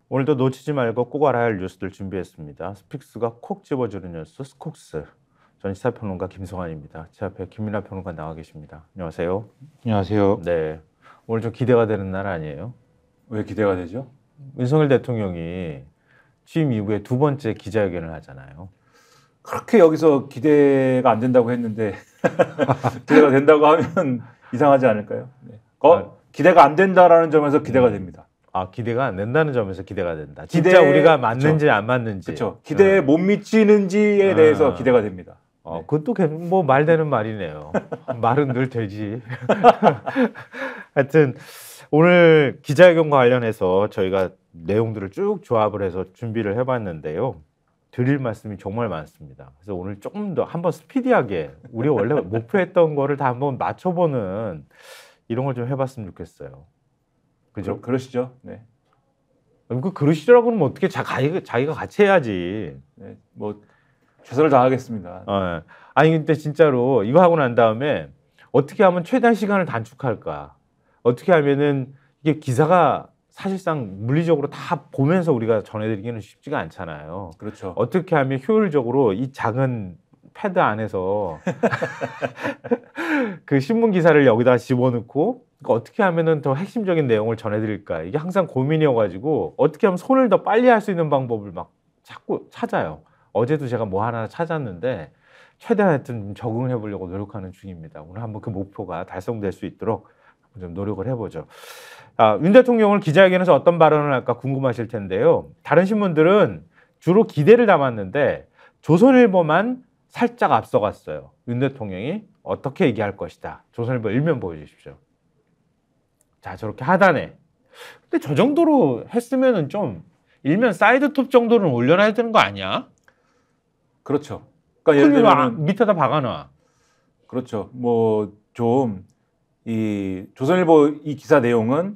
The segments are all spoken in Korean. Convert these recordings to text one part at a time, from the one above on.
오늘도 놓치지 말고 꼭 알아야 할 뉴스들 준비했습니다. 스픽스가 콕 집어주는 뉴스 스콕스. 전 시사평론가 김성환입니다. 제 앞에 김민하 평론가 나와 계십니다. 안녕하세요. 안녕하세요. 네, 오늘 좀 기대가 되는 날 아니에요? 왜 기대가 되죠? 윤석열 대통령이 취임 이후에 두 번째 기자회견을 하잖아요. 그렇게 여기서 기대가 안 된다고 했는데 기대가 된다고 하면 이상하지 않을까요? 네. 기대가 안 된다라는 점에서 기대가 됩니다. 아, 기대가 안 된다는 점에서 기대가 된다. 진짜 우리가 맞는지 안 맞는지. 그렇죠. 기대에 못 미치는지에 대해서 기대가 됩니다. 그것도 뭐 말되는 말이네요. 말은 늘 되지. 하여튼 오늘 기자회견과 관련해서 저희가 내용들을 쭉 조합을 해서 준비를 해봤는데요. 드릴 말씀이 정말 많습니다. 그래서 오늘 조금 더 한번 스피디하게 우리 원래 목표했던 거를 다 한번 맞춰보는 이런 걸 좀 해봤으면 좋겠어요. 그죠? 그러시죠. 네. 그러시더라고 하면 어떻게 자기가 같이 해야지. 네, 뭐 최선을 다하겠습니다. 아니 근데 진짜로 이거 하고 난 다음에 어떻게 하면 최대한 시간을 단축할까? 어떻게 하면은 이게 기사가 사실상 물리적으로 다 보면서 우리가 전해드리기는 쉽지가 않잖아요. 그렇죠. 어떻게 하면 효율적으로 이 작은 패드 안에서 그 신문 기사를 여기다 집어넣고 어떻게 하면은 더 핵심적인 내용을 전해드릴까? 이게 항상 고민이어가지고 어떻게 하면 손을 더 빨리 할 수 있는 방법을 막 자꾸 찾아요. 어제도 제가 뭐 하나 찾았는데 최대한 하여튼 적응을 해보려고 노력하는 중입니다. 오늘 한번 그 목표가 달성될 수 있도록 좀 노력을 해보죠. 윤 대통령을 기자회견에서 어떤 발언을 할까 궁금하실 텐데요. 다른 신문들은 주로 기대를 담았는데 조선일보만 살짝 앞서갔어요. 윤 대통령이 어떻게 얘기할 것이다. 조선일보 일면 보여주십시오. 자, 저렇게 하단에. 근데 저 정도로 했으면은 좀 일면 사이드 톱 정도는 올려놔야 되는 거 아니야? 그렇죠. 그러니까 예를 들면 밑에다 박아놔. 그렇죠. 뭐 좀 이 조선일보 이 기사 내용은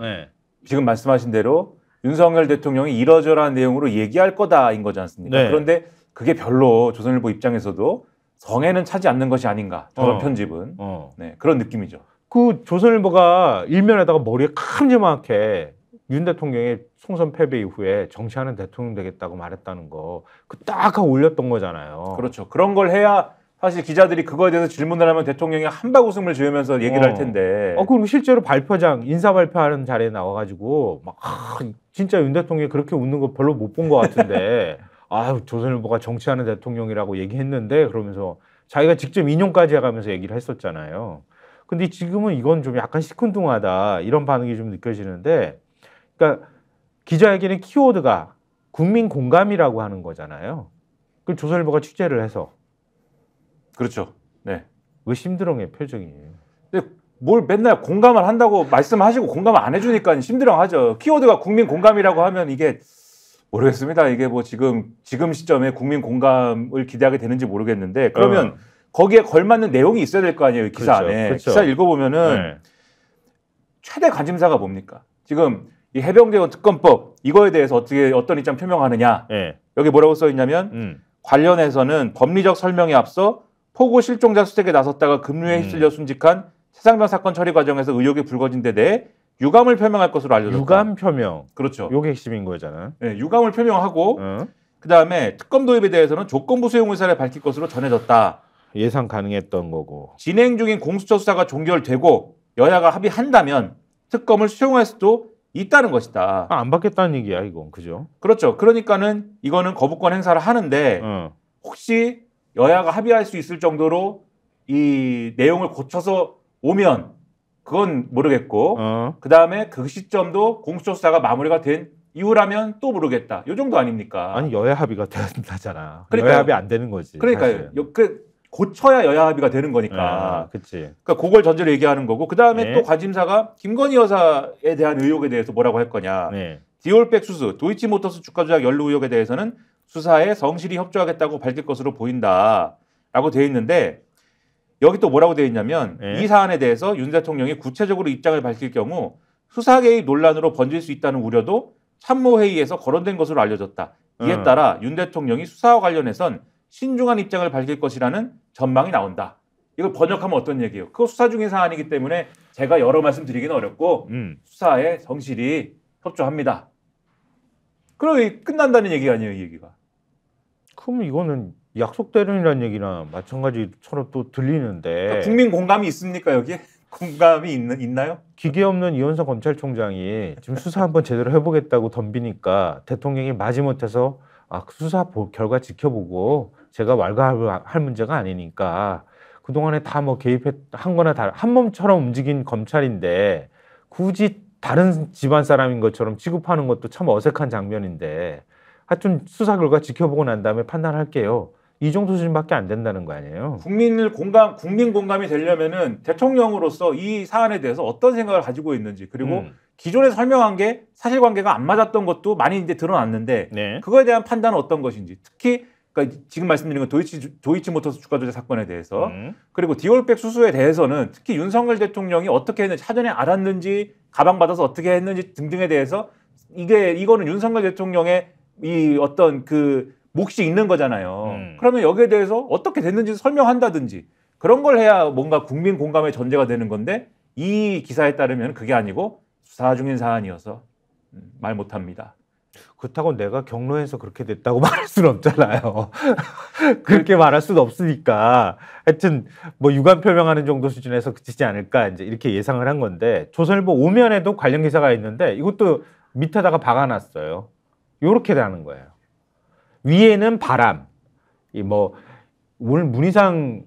지금 말씀하신 대로 윤석열 대통령이 이러저러한 내용으로 얘기할 거다인 거지 않습니까? 네. 그런데 그게 별로 조선일보 입장에서도 성에는 차지 않는 것이 아닌가. 저런 편집은. 네, 그런 느낌이죠. 그 조선일보가 일면에다가 머리에 큼지막하게 윤 대통령의 총선 패배 이후에 정치하는 대통령 되겠다고 말했다는 거 그 딱 하고 올렸던 거잖아요. 그렇죠. 그런 걸 해야 사실 기자들이 그거에 대해서 질문을 하면 대통령이 한박 웃음을 지으면서 얘기를 할 텐데. 그리고 실제로 인사 발표하는 자리에 나와가지고 막 진짜 윤 대통령이 그렇게 웃는 거 별로 못 본 것 같은데 조선일보가 정치하는 대통령이라고 얘기했는데 그러면서 자기가 직접 인용까지 해가면서 얘기를 했었잖아요. 근데 지금은 이건 좀 약간 시큰둥하다 이런 반응이 좀 느껴지는데, 그러니까 기자회견의 키워드가 국민 공감이라고 하는 거잖아요. 그 조선일보가 취재를 해서. 그렇죠. 네. 심드렁해 표정이. 근데 뭘 맨날 공감을 한다고 말씀하시고 공감을 안 해주니까 심드렁하죠. 키워드가 국민 공감이라고 하면 이게 모르겠습니다. 이게 뭐 지금 시점에 국민 공감을 기대하게 되는지 모르겠는데 그러면 거기에 걸맞는 내용이 있어야 될 거 아니에요. 기사 그렇죠, 안에. 그렇죠. 기사 읽어보면은 최대 관심사가 뭡니까? 지금 이 해병대원 특검법 이거에 대해서 어떤 입장 표명하느냐. 여기 뭐라고 써 있냐면 관련해서는 법리적 설명에 앞서 포고 실종자 수색에 나섰다가 급류에 휩쓸려 순직한 최상병 사건 처리 과정에서 의혹이 불거진 데 대해 유감을 표명할 것으로 알려졌다. 유감 표명. 그렇죠. 요게 핵심인 거잖아. 네, 유감을 표명하고 그다음에 특검 도입에 대해서는 조건부 수용 의사를 밝힐 것으로 전해졌다. 예상 가능했던 거고. 진행 중인 공수처 수사가 종결되고 여야가 합의한다면 특검을 수용할 수도 있다는 것이다. 안 받겠다는 얘기야, 이건. 그죠? 그렇죠. 그러니까는 이거는 거부권 행사를 하는데 혹시 여야가 합의할 수 있을 정도로 이 내용을 고쳐서 오면 그건 모르겠고 그다음에 그 시점도 공수처 수사가 마무리가 된 이후라면 또 모르겠다. 이 정도 아닙니까? 아니 여야 합의가 된다잖아. 여야 합의 안 되는 거지. 그러니까요. 고쳐야 여야 합의가 되는 거니까. 그렇지. 그러니까 그걸 전제로 얘기하는 거고 그다음에 또 관심사가 김건희 여사에 대한 의혹에 대해서 뭐라고 할 거냐. 디올백 수수, 도이치모터스 주가 조작 연루 의혹에 대해서는 수사에 성실히 협조하겠다고 밝힐 것으로 보인다라고 돼 있는데 여기 또 뭐라고 돼 있냐면 이 사안에 대해서 윤 대통령이 구체적으로 입장을 밝힐 경우 수사 개입 논란으로 번질 수 있다는 우려도 참모회의에서 거론된 것으로 알려졌다. 이에 따라 윤 대통령이 수사와 관련해선 신중한 입장을 밝힐 것이라는 전망이 나온다. 이걸 번역하면 어떤 얘기예요? 그거 수사 중인 사안이기 때문에 제가 여러 말씀 드리기는 어렵고 수사에 성실히 협조합니다. 그럼 끝난다는 얘기가 아니에요, 이 얘기가. 그럼 이거는 약속 대련이라는 얘기나 마찬가지처럼 또 들리는데. 그러니까 국민 공감이 있습니까, 여기에? 공감이 있나요? 기계 없는 이원석 검찰총장이 지금 수사 한번 제대로 해보겠다고 덤비니까 대통령이 마지못해서 수사 결과 지켜보고 제가 왈가왈부할 문제가 아니니까 그동안에 다 뭐 개입한 거나 한 몸처럼 움직인 검찰인데 굳이 다른 집안 사람인 것처럼 취급하는 것도 참 어색한 장면인데 하여튼 수사 결과 지켜보고 난 다음에 판단할게요. 이 정도 수준밖에 안 된다는 거 아니에요? 국민 공감이 되려면은 대통령으로서 이 사안에 대해서 어떤 생각을 가지고 있는지 그리고 기존에 설명한 게 사실관계가 안 맞았던 것도 많이 이제 드러났는데 네. 그거에 대한 판단은 어떤 것인지 특히 그러니까 지금 말씀드린 건 도이치모터스 주가 조작 사건에 대해서 그리고 디올백 수수에 대해서는 특히 윤석열 대통령이 어떻게 했는지 사전에 알았는지 가방 받아서 어떻게 했는지 등등에 대해서 이거는 윤석열 대통령의 이 어떤 그 몫이 있는 거잖아요. 그러면 여기에 대해서 어떻게 됐는지 설명한다든지 그런 걸 해야 뭔가 국민 공감의 전제가 되는 건데 이 기사에 따르면 그게 아니고 수사 중인 사안이어서 말 못합니다. 그렇다고 내가 경로에서 그렇게 됐다고 말할 수는 없잖아요. 그렇게 말할 수는 없으니까 하여튼 뭐 유감 표명하는 정도 수준에서 그치지 않을까 이제 이렇게 예상을 한 건데 조선일보 5면에도 관련 기사가 있는데 이것도 밑에다가 박아놨어요. 요렇게 되는 거예요. 위에는 바람. 오늘 문희상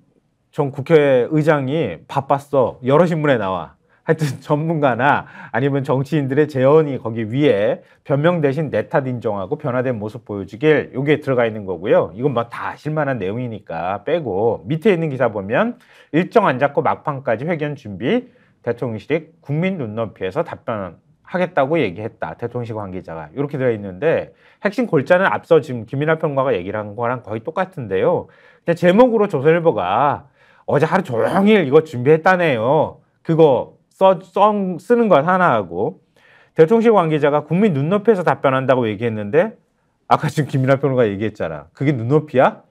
전 국회의장이 바빴어. 여러 신문에 나와. 하여튼 전문가나 아니면 정치인들의 재언이 거기 위에 변명 대신 내 탓 인정하고 변화된 모습 보여주길 요게 들어가 있는 거고요. 이건 뭐 다 아실만한 내용이니까 빼고 밑에 있는 기사 보면 일정 안 잡고 막판까지 회견 준비 대통령실이 국민 눈높이에서 답변하겠다고 얘기했다. 대통령실 관계자가 이렇게 들어있는데 핵심 골자는 앞서 지금 김민하 평론가가 얘기를 한 거랑 거의 똑같은데요. 근데 제목으로 조선일보가 어제 하루 종일 이거 준비했다네요. 그거 쓰는 건 하나하고 대통령실 관계자가 국민 눈높이에서 답변한다고 얘기했는데 아까 지금 김민하 평론가 얘기했잖아. 그게 눈높이야?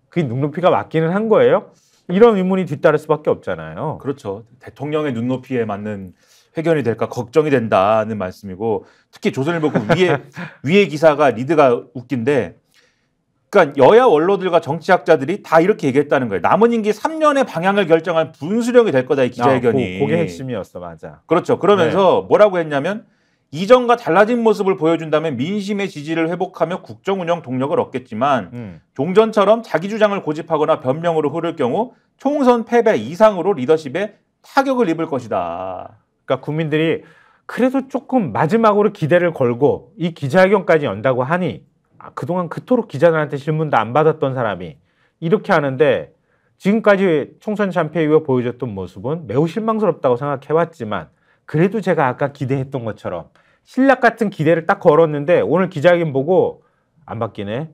그게 눈높이가 맞기는 한 거예요? 이런 의문이 뒤따를 수밖에 없잖아요. 그렇죠. 대통령의 눈높이에 맞는 회견이 될까 걱정이 된다는 말씀이고 특히 조선일보 그 위에 기사가 리드가 웃긴데 그러니까 여야 원로들과 정치학자들이 다 이렇게 얘기했다는 거예요. 남은 임기 3년의 방향을 결정할 분수령이 될 거다 이 기자회견이. 그게 핵심이었어. 맞아. 그렇죠. 그러면서 뭐라고 했냐면 이전과 달라진 모습을 보여준다면 민심의 지지를 회복하며 국정 운영 동력을 얻겠지만 종전처럼 자기 주장을 고집하거나 변명으로 흐를 경우 총선 패배 이상으로 리더십에 타격을 입을 것이다. 그러니까 국민들이 그래도 조금 마지막으로 기대를 걸고 이 기자회견까지 연다고 하니 그동안 그토록 기자들한테 질문도 안 받았던 사람이 이렇게 하는데 지금까지 총선 참패 이후에 보여줬던 모습은 매우 실망스럽다고 생각해왔지만 그래도 제가 아까 기대했던 것처럼 신락 같은 기대를 딱 걸었는데 오늘 기자회견 보고 안 바뀌네?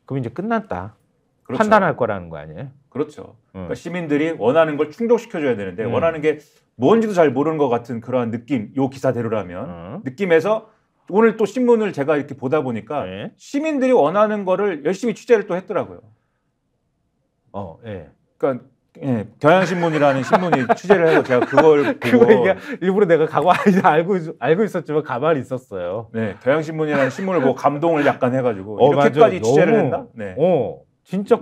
그럼 이제 끝났다. 그렇죠. 판단할 거라는 거 아니에요? 그렇죠. 그러니까 시민들이 원하는 걸 충족시켜줘야 되는데 원하는 게 뭔지도 잘 모르는 것 같은 그러한 느낌, 요 기사대로라면 느낌에서 오늘 또 신문을 제가 이렇게 보다 보니까 시민들이 원하는 거를 열심히 취재를 또 했더라고요. 그러니까 경향신문이라는 신문이 취재를 해서 제가 그걸 보고 일부러 내가 알고 있었지만 가만히 있었어요. 네, 경향신문이라는 신문을 보고 감동을 약간 해가지고 이렇게까지 취재를 했나? 네. 진짜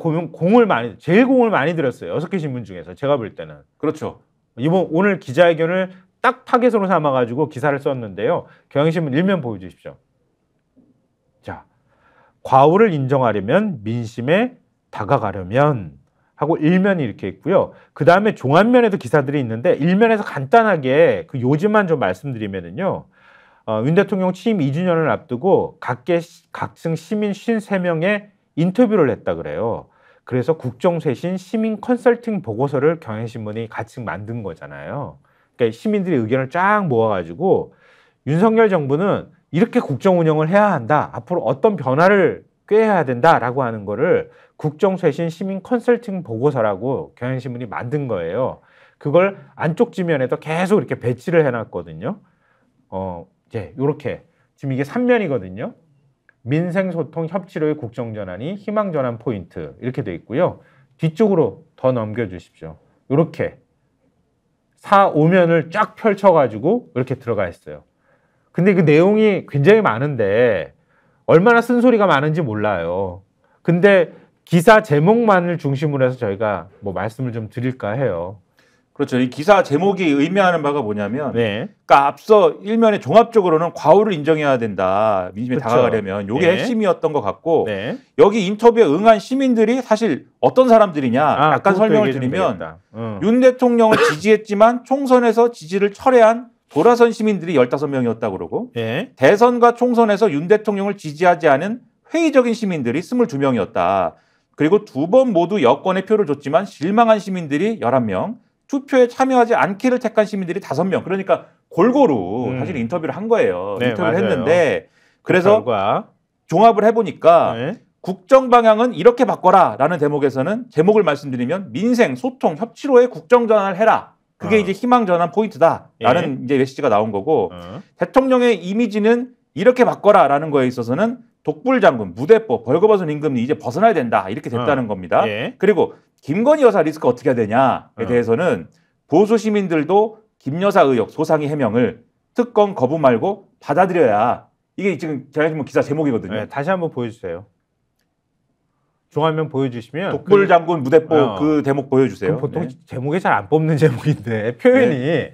제일 공을 많이 들였어요. 6개 신문 중에서 제가 볼 때는. 그렇죠. 오늘 기자회견을 딱 타겟으로 삼아가지고 기사를 썼는데요. 경향신문 1면 보여주십시오. 자, 과오를 인정하려면 민심에 다가가려면 하고 1면이 이렇게 있고요. 그 다음에 종합면에도 기사들이 있는데 1면에서 간단하게 그 요지만 좀 말씀드리면은요. 윤 대통령 취임 2주년을 앞두고 각층 시민 53명의 인터뷰를 했다 그래요. 그래서 국정쇄신 시민 컨설팅 보고서를 경향신문이 같이 만든 거잖아요. 그러니까 시민들의 의견을 쫙 모아가지고 윤석열 정부는 이렇게 국정 운영을 해야 한다. 앞으로 어떤 변화를 꾀해야 된다라고 하는 거를 국정쇄신 시민 컨설팅 보고서라고 경향신문이 만든 거예요. 그걸 안쪽 지면에도 계속 이렇게 배치를 해놨거든요. 이렇게 지금 이게 3면이거든요. 민생소통 협치로의 국정전환이 희망전환 포인트 이렇게 돼 있고요. 뒤쪽으로 더 넘겨주십시오. 이렇게 4,5면을 쫙 펼쳐가지고 이렇게 들어가 있어요. 근데 그 내용이 굉장히 많은데 얼마나 쓴소리가 많은지 몰라요. 근데 기사 제목만을 중심으로 해서 저희가 뭐 말씀을 좀 드릴까 해요. 그렇죠. 이 기사 제목이 의미하는 바가 뭐냐면, 네. 그러니까 앞서 일면에 종합적으로는 과오를 인정해야 된다. 민심에 그렇죠. 다가가려면 이게 네. 핵심이었던 것 같고, 네. 여기 인터뷰에 응한 시민들이 사실 어떤 사람들이냐 약간 설명을 드리면, 윤 대통령을 지지했지만 총선에서 지지를 철회한 돌아선 시민들이 15명이었다고 그러고, 네. 대선과 총선에서 윤 대통령을 지지하지 않은 회의적인 시민들이 22명이었다. 그리고 두 번 모두 여권에 표를 줬지만 실망한 시민들이 11명, 투표에 참여하지 않기를 택한 시민들이 5명. 그러니까 골고루 사실 인터뷰를 한 거예요. 네, 인터뷰를 맞아요. 했는데 그래서 결과. 종합을 해보니까 네. 국정 방향은 이렇게 바꿔라라는 대목에서는 제목을 말씀드리면 민생, 소통, 협치로의 국정 전환을 해라. 그게 이제 희망 전환 포인트다라는 이제 메시지가 나온 거고 대통령의 이미지는 이렇게 바꿔라라는 거에 있어서는 독불장군, 무대법, 벌거벗은 임금이 이제 벗어나야 된다 이렇게 됐다는 겁니다. 그리고 김건희 여사 리스크 어떻게 해야 되냐에 대해서는 보수 시민들도 김 여사 의혹, 소상히 해명을 특검 거부 말고 받아들여야 이게 지금 제가 지금 기사 제목이거든요. 네, 다시 한번 보여주세요. 종화면 보여주시면 독불장군, 무대법 그 대목 보여주세요. 보통 제목에 잘 안 뽑는 제목인데 표현이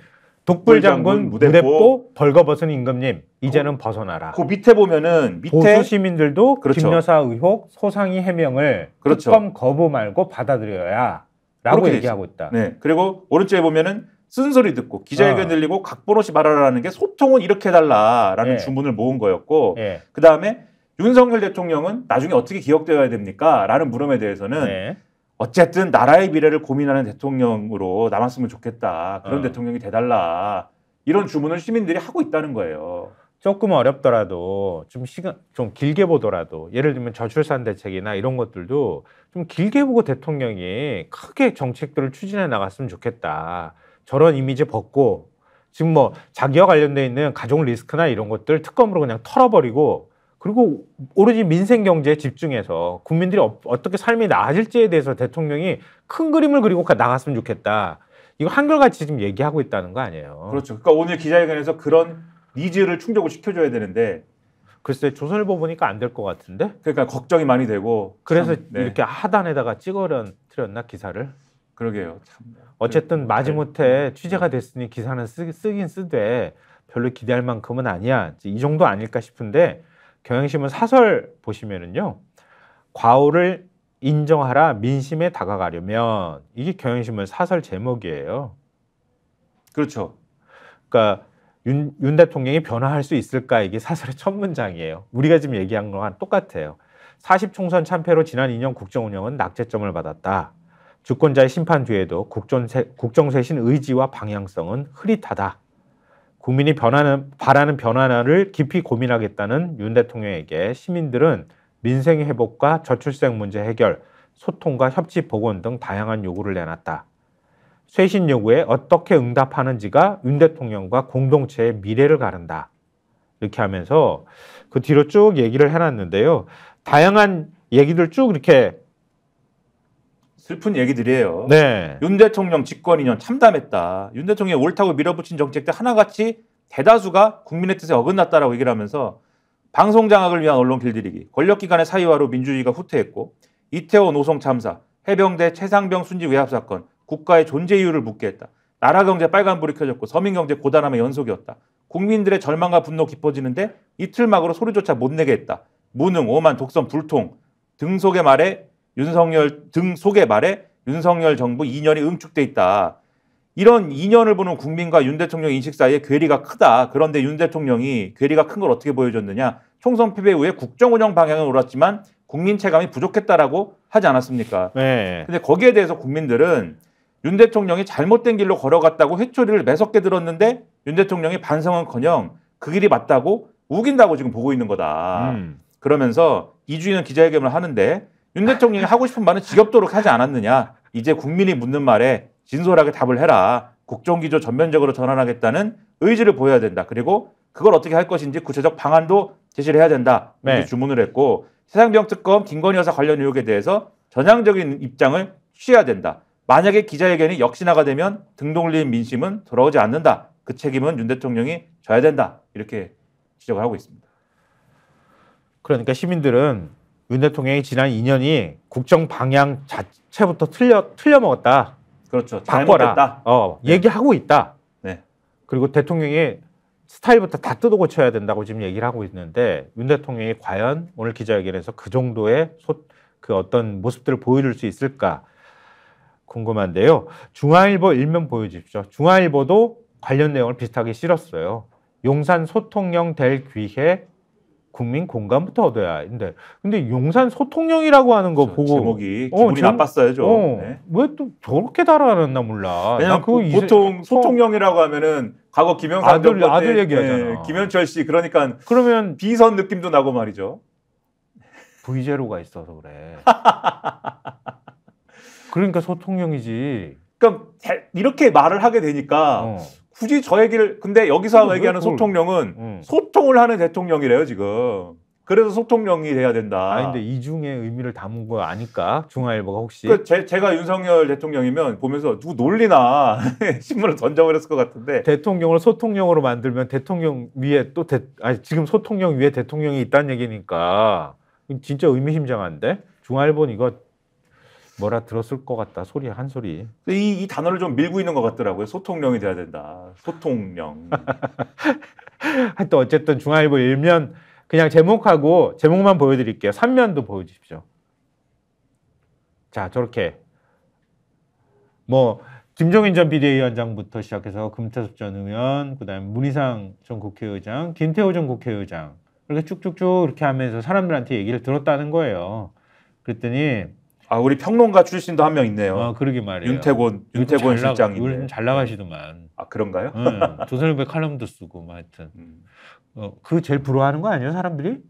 독불장군, 무대법, 벌거벗은 임금님 이제는 벗어나라. 그 밑에 보면은 보수 시민들도 그렇죠. 김 여사 의혹, 소상히 해명을 그렇죠. 특검 거부 말고 받아들여야라고 얘기하고 있다. 네. 그리고 오른쪽에 보면은 쓴소리 듣고 기자회견 들리고 각본 없이 말하라는 게 소통은 이렇게 해달라라는 주문을 모은 거였고 그 다음에 윤석열 대통령은 나중에 어떻게 기억되어야 됩니까? 라는 물음에 대해서는 어쨌든 나라의 미래를 고민하는 대통령으로 남았으면 좋겠다. 그런 대통령이 돼달라. 이런 주문을 시민들이 하고 있다는 거예요. 조금 어렵더라도 좀 시간 좀 길게 보더라도 예를 들면 저출산 대책이나 이런 것들도 좀 길게 보고 대통령이 크게 정책들을 추진해 나갔으면 좋겠다. 저런 이미지 벗고 지금 뭐 자기와 관련돼 있는 가족 리스크나 이런 것들 특검으로 그냥 털어버리고 그리고 오로지 민생 경제에 집중해서 국민들이 어떻게 삶이 나아질지에 대해서 대통령이 큰 그림을 그리고 나갔으면 좋겠다. 이거 한결같이 지금 얘기하고 있다는 거 아니에요. 그렇죠. 그러니까 오늘 기자회견에서 그런 니즈를 충족을 시켜줘야 되는데 글쎄 조선일보 보니까 안 될 것 같은데? 그러니까 걱정이 많이 되고 그래서 이렇게 하단에다가 찍어뜨렸나 기사를? 그러게요. 참. 어쨌든 마지못해 취재가 됐으니 기사는 쓰긴 쓰되 별로 기대할 만큼은 아니야. 이 정도 아닐까 싶은데 경향신문 사설 보시면은요. 과오를 인정하라 민심에 다가가려면 이게 경향신문 사설 제목이에요. 그렇죠. 그러니까 윤 대통령이 변화할 수 있을까 이게 사설의 첫 문장이에요. 우리가 지금 얘기한 거랑 똑같아요. 40총선 참패로 지난 2년 국정 운영은 낙제점을 받았다. 주권자의 심판 뒤에도 국정쇄신 의지와 방향성은 흐릿하다. 국민이 바라는 변화를 깊이 고민하겠다는 윤 대통령에게 시민들은 민생 회복과 저출생 문제 해결, 소통과 협치 복원 등 다양한 요구를 내놨다. 쇄신 요구에 어떻게 응답하는지가 윤 대통령과 공동체의 미래를 가른다. 이렇게 하면서 그 뒤로 쭉 얘기를 해놨는데요. 다양한 얘기들 쭉 이렇게 슬픈 얘기들이에요. 네. 윤 대통령 집권 2년 참담했다. 윤 대통령이 옳다고 밀어붙인 정책들 하나같이 대다수가 국민의 뜻에 어긋났다라고 얘기를 하면서 방송 장악을 위한 언론 길들이기, 권력기관의 사유화로 민주주의가 후퇴했고 이태원 노송 참사, 해병대 최상병 순직 외압 사건, 국가의 존재 이유를 묻게 했다. 나라 경제 빨간불이 켜졌고 서민 경제 고단함의 연속이었다. 국민들의 절망과 분노 깊어지는데 이틀막으로 소리조차 못 내게 했다. 무능, 오만, 독선, 불통 등 속의 말에 윤석열 정부 2년이 응축돼 있다. 이런 2년을 보는 국민과 윤 대통령 인식 사이에 괴리가 크다. 그런데 윤 대통령이 괴리가 큰 걸 어떻게 보여줬느냐. 총선 패배 후에 국정 운영 방향은 옳았지만 국민 체감이 부족했다라고 하지 않았습니까? 네. 근데 거기에 대해서 국민들은 윤 대통령이 잘못된 길로 걸어갔다고 회초리를 매섭게 들었는데 윤 대통령이 반성은커녕 그 길이 맞다고 우긴다고 지금 보고 있는 거다. 그러면서 이주희는 기자회견을 하는데 윤 대통령이 하고 싶은 말은 지겹도록 하지 않았느냐. 이제 국민이 묻는 말에 진솔하게 답을 해라. 국정기조 전면적으로 전환하겠다는 의지를 보여야 된다. 그리고 그걸 어떻게 할 것인지 구체적 방안도 제시를 해야 된다. 이렇게 주문을 했고 최상병 특검 김건희 여사 관련 의혹에 대해서 전향적인 입장을 취해야 된다. 만약에 기자회견이 역시나가 되면 등 돌린 민심은 돌아오지 않는다. 그 책임은 윤 대통령이 져야 된다. 이렇게 지적을 하고 있습니다. 그러니까 시민들은 윤 대통령이 지난 2년이 국정 방향 자체부터 틀려 먹었다. 그렇죠. 바꿔라. 네. 얘기하고 있다. 네. 그리고 대통령이 스타일부터 다 뜯어 고쳐야 된다고 지금 얘기를 하고 있는데 윤 대통령이 과연 오늘 기자회견에서 그 정도의 그 어떤 모습들을 보여줄 수 있을까 궁금한데요. 중앙일보 일면 보여주십시오. 중앙일보도 관련 내용을 비슷하게 실었어요. 용산 소통령 될 귀해 국민 공감부터 얻어야. 근데 용산 소통령이라고 하는 거 보고 제목이 기분이 나빴어요, 좀. 네. 왜 또 저렇게 달아놨나 몰라. 왜냐면 보통 소통령이라고 하면은 과거 김영삼 아들 얘기하잖아. 김현철 씨 그러니까 그러면 비선 느낌도 나고 말이죠. V제로가 있어서 그래. 그러니까 소통령이지. 그러니까 이렇게 말을 하게 되니까 굳이 저 얘기를 근데 여기서 얘기하는 소통령은 소통을 하는 대통령이래요 지금. 그래서 소통령이 돼야 된다. 아니 근데 이중의 의미를 담은 거 아닐까? 중앙일보가 혹시? 제가 윤석열 대통령이면 보면서 누구 놀리나 신문을 던져버렸을 것 같은데. 대통령을 소통령으로 만들면 대통령 위에 또 지금 소통령 위에 대통령이 있다는 얘기니까 진짜 의미심장한데? 중앙일보는 이거 뭐라 들었을 것 같다. 소리 한 소리. 이 단어를 좀 밀고 있는 것 같더라고요. 소통령이 돼야 된다. 소통령. 하여튼 어쨌든 중앙일보 일면 그냥 제목만 보여드릴게요. 3면도 보여주십시오. 자 저렇게 뭐 김종인 전 비대위원장부터 시작해서 금태섭 전 의원, 그다음에 문희상 전 국회의장, 김태호 전 국회의장 이렇게 쭉쭉쭉 이렇게 하면서 사람들한테 얘기를 들었다는 거예요. 그랬더니 우리 평론가 출신도 한 명 있네요. 그러게 말이에요. 윤태곤 실장인데. 요즘 잘 나가시더만. 그런가요? 조선일보에 칼럼도 쓰고 뭐 하여튼. 그 제일 부러워하는 거 아니에요, 사람들이?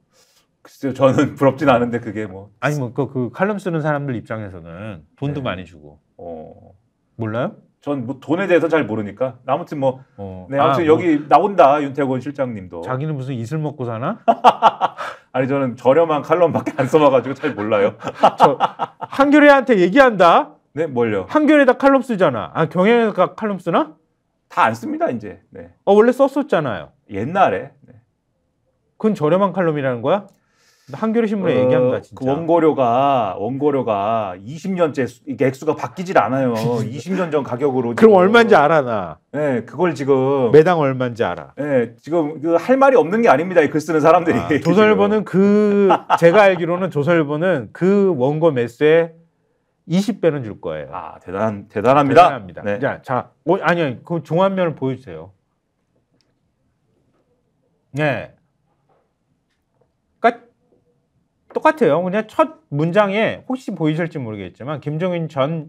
글쎄요, 저는 부럽진 않은데 그게 뭐. 아니 뭐 그 칼럼 쓰는 사람들 입장에서는 돈도 많이 주고. 몰라요? 전 뭐 돈에 대해서 잘 모르니까. 아무튼 뭐. 네, 아무튼 뭐, 여기 나온다 윤태곤 실장님도. 자기는 무슨 이슬 먹고 사나? 아니 저는 저렴한 칼럼밖에 안 써봐가지고 잘 몰라요. 저 한겨레한테 얘기한다. 네, 뭘요? 한겨레에다 칼럼 쓰잖아. 경향에다 칼럼 쓰나? 다 안 씁니다 이제. 네. 원래 썼었잖아요. 옛날에. 네. 그건 저렴한 칼럼이라는 거야? 한겨레 신문에 얘기합니다 진짜. 그 원고료가 20년째 이게 액수가 바뀌질 않아요. 20년 전 가격으로. 그럼 얼마인지 알아 나. 네, 그걸 지금 매당 얼마인지 알아. 네, 지금 할 말이 없는 게 아닙니다. 이 글 쓰는 사람들이. 조선일보는 제가 알기로는 조선일보는 그 원고 매수에 20배는 줄 거예요. 대단합니다. 네. 아니요, 그 종합면을 보여주세요. 네. 그러니까 똑같아요. 그냥 첫 문장에 혹시 보이실지 모르겠지만 김종인 전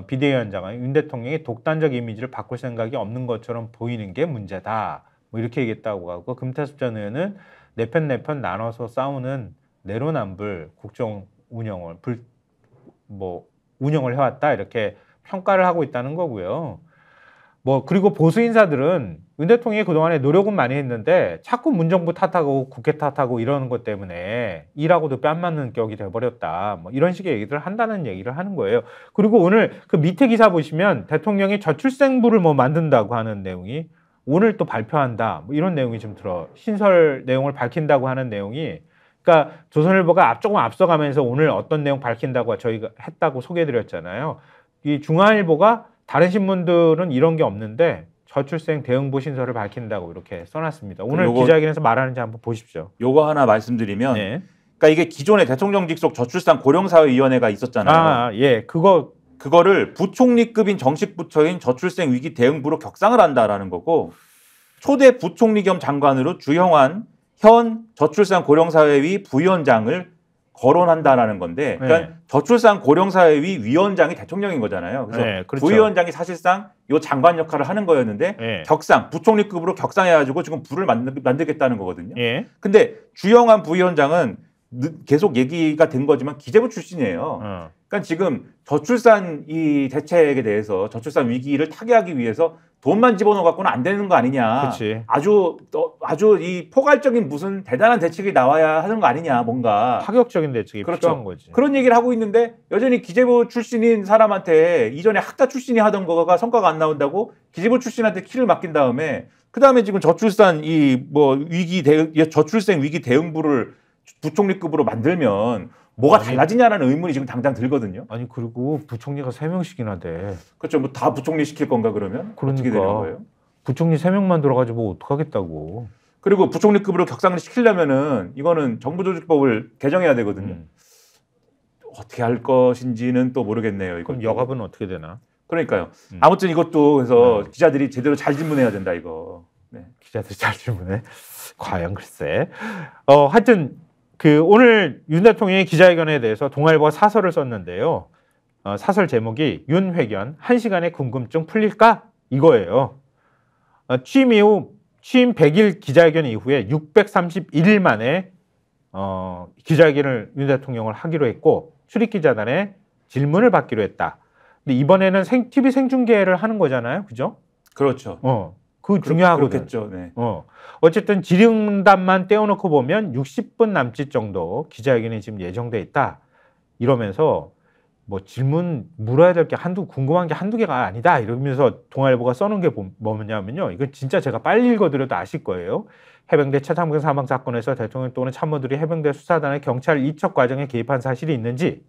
비대위원장은 윤 대통령이 독단적 이미지를 바꿀 생각이 없는 것처럼 보이는 게 문제다. 뭐 이렇게 얘기했다고 하고 금태섭 전 의원은 내 편 나눠서 싸우는 내로남불 국정 운영을 운영을 해왔다 이렇게 평가를 하고 있다는 거고요. 그리고 보수 인사들은 윤 대통령이 그동안에 노력은 많이 했는데 자꾸 문정부 탓하고 국회 탓하고 이러는 것 때문에 일하고도 뺨 맞는 격이 돼버렸다. 이런 식의 얘기들을 한다는 얘기를 하는 거예요. 그리고 오늘 그 밑에 기사 보시면 대통령이 저출생부를 만든다고 하는 내용이 오늘 또 발표한다. 이런 내용이 좀 신설 내용을 밝힌다고 하는 내용이 그러니까 조선일보가 조금 앞서가면서 오늘 어떤 내용 밝힌다고 저희가 했다고 소개해드렸잖아요. 이 중앙일보가 다른 신문들은 이런 게 없는데 저출생 대응부 신설을 밝힌다고 이렇게 써놨습니다. 오늘 기자회견에서 말하는지 한번 보십시오. 요거 하나 말씀드리면, 네. 그러니까 이게 기존에 대통령 직속 저출산 고령사회위원회가 있었잖아요. 예, 그거를 부총리급인 정식 부처인 저출생 위기 대응부로 격상을 한다라는 거고, 초대 부총리 겸 장관으로 주형환 현 저출산 고령사회위 부위원장을 거론한다라는 건데, 그러니까 저출산 고령사회위 위원장이 대통령인 거잖아요. 그래서 그렇죠. 부위원장이 사실상 이 장관 역할을 하는 거였는데 격상, 부총리급으로 격상해가지고 지금 부를 만들겠다는 거거든요. 근데 주영환 부위원장은 계속 얘기가 된 거지만 기재부 출신이에요. 그러니까 지금 저출산 이 대책에 대해서 저출산 위기를 타개하기 위해서 돈만 집어넣어 갖고는 안 되는 거 아니냐. 그치. 아주 이 포괄적인 무슨 대단한 대책이 나와야 하는 거 아니냐. 뭔가 파격적인 대책이 그렇죠. 필요한 거지. 그런 얘기를 하고 있는데 여전히 기재부 출신인 사람한테 이전에 학다 출신이 하던 거가 성과가 안 나온다고 기재부 출신한테 키를 맡긴 다음에 그다음에 지금 저출산 저출생 위기 대응부를 부총리급으로 만들면 뭐가 달라지냐라는 의문이 지금 당장 들거든요. 아니 그리고 부총리가 3명씩이나 돼. 그렇죠. 뭐 다 부총리 시킬 건가 그러면? 그러니까 어떻게 되는 거예요? 부총리 3명만 들어가지고 뭐 어떡하겠다고. 그리고 부총리급으로 격상을 시키려면은 이거는 정부조직법을 개정해야 되거든요. 어떻게 할 것인지는 또 모르겠네요. 그럼 여갑은 어떻게 되나? 그러니까요. 아무튼 이것도 그래서 기자들이 제대로 잘 질문해야 된다 이거. 네. 기자들이 잘 질문해. 과연 글쎄. 하여튼 오늘 윤 대통령의 기자회견에 대해서 동아일보가 사설을 썼는데요. 사설 제목이 윤 회견 1시간의 궁금증 풀릴까? 이거예요. 취임 100일 기자회견 이후에 631일 만에 기자회견을 윤 대통령을 하기로 했고 출입기자단에 질문을 받기로 했다. 근데 이번에는 TV 생중계를 하는 거잖아요. 그죠? 그렇죠. 그 중요하거든. 그렇겠죠. 네. 어쨌든 질의응답만 떼어놓고 보면 60분 남짓 정도 기자회견이 지금 예정돼 있다. 이러면서 뭐 질문 물어야 될 게 궁금한 게 한두 개가 아니다. 이러면서 동아일보가 써놓은 게 뭐냐면요. 이건 진짜 제가 빨리 읽어드려도 아실 거예요. 해병대 최상병 사망 사건에서 대통령 또는 참모들이 해병대 수사단의 경찰 이첩 과정에 개입한 사실이 있는지,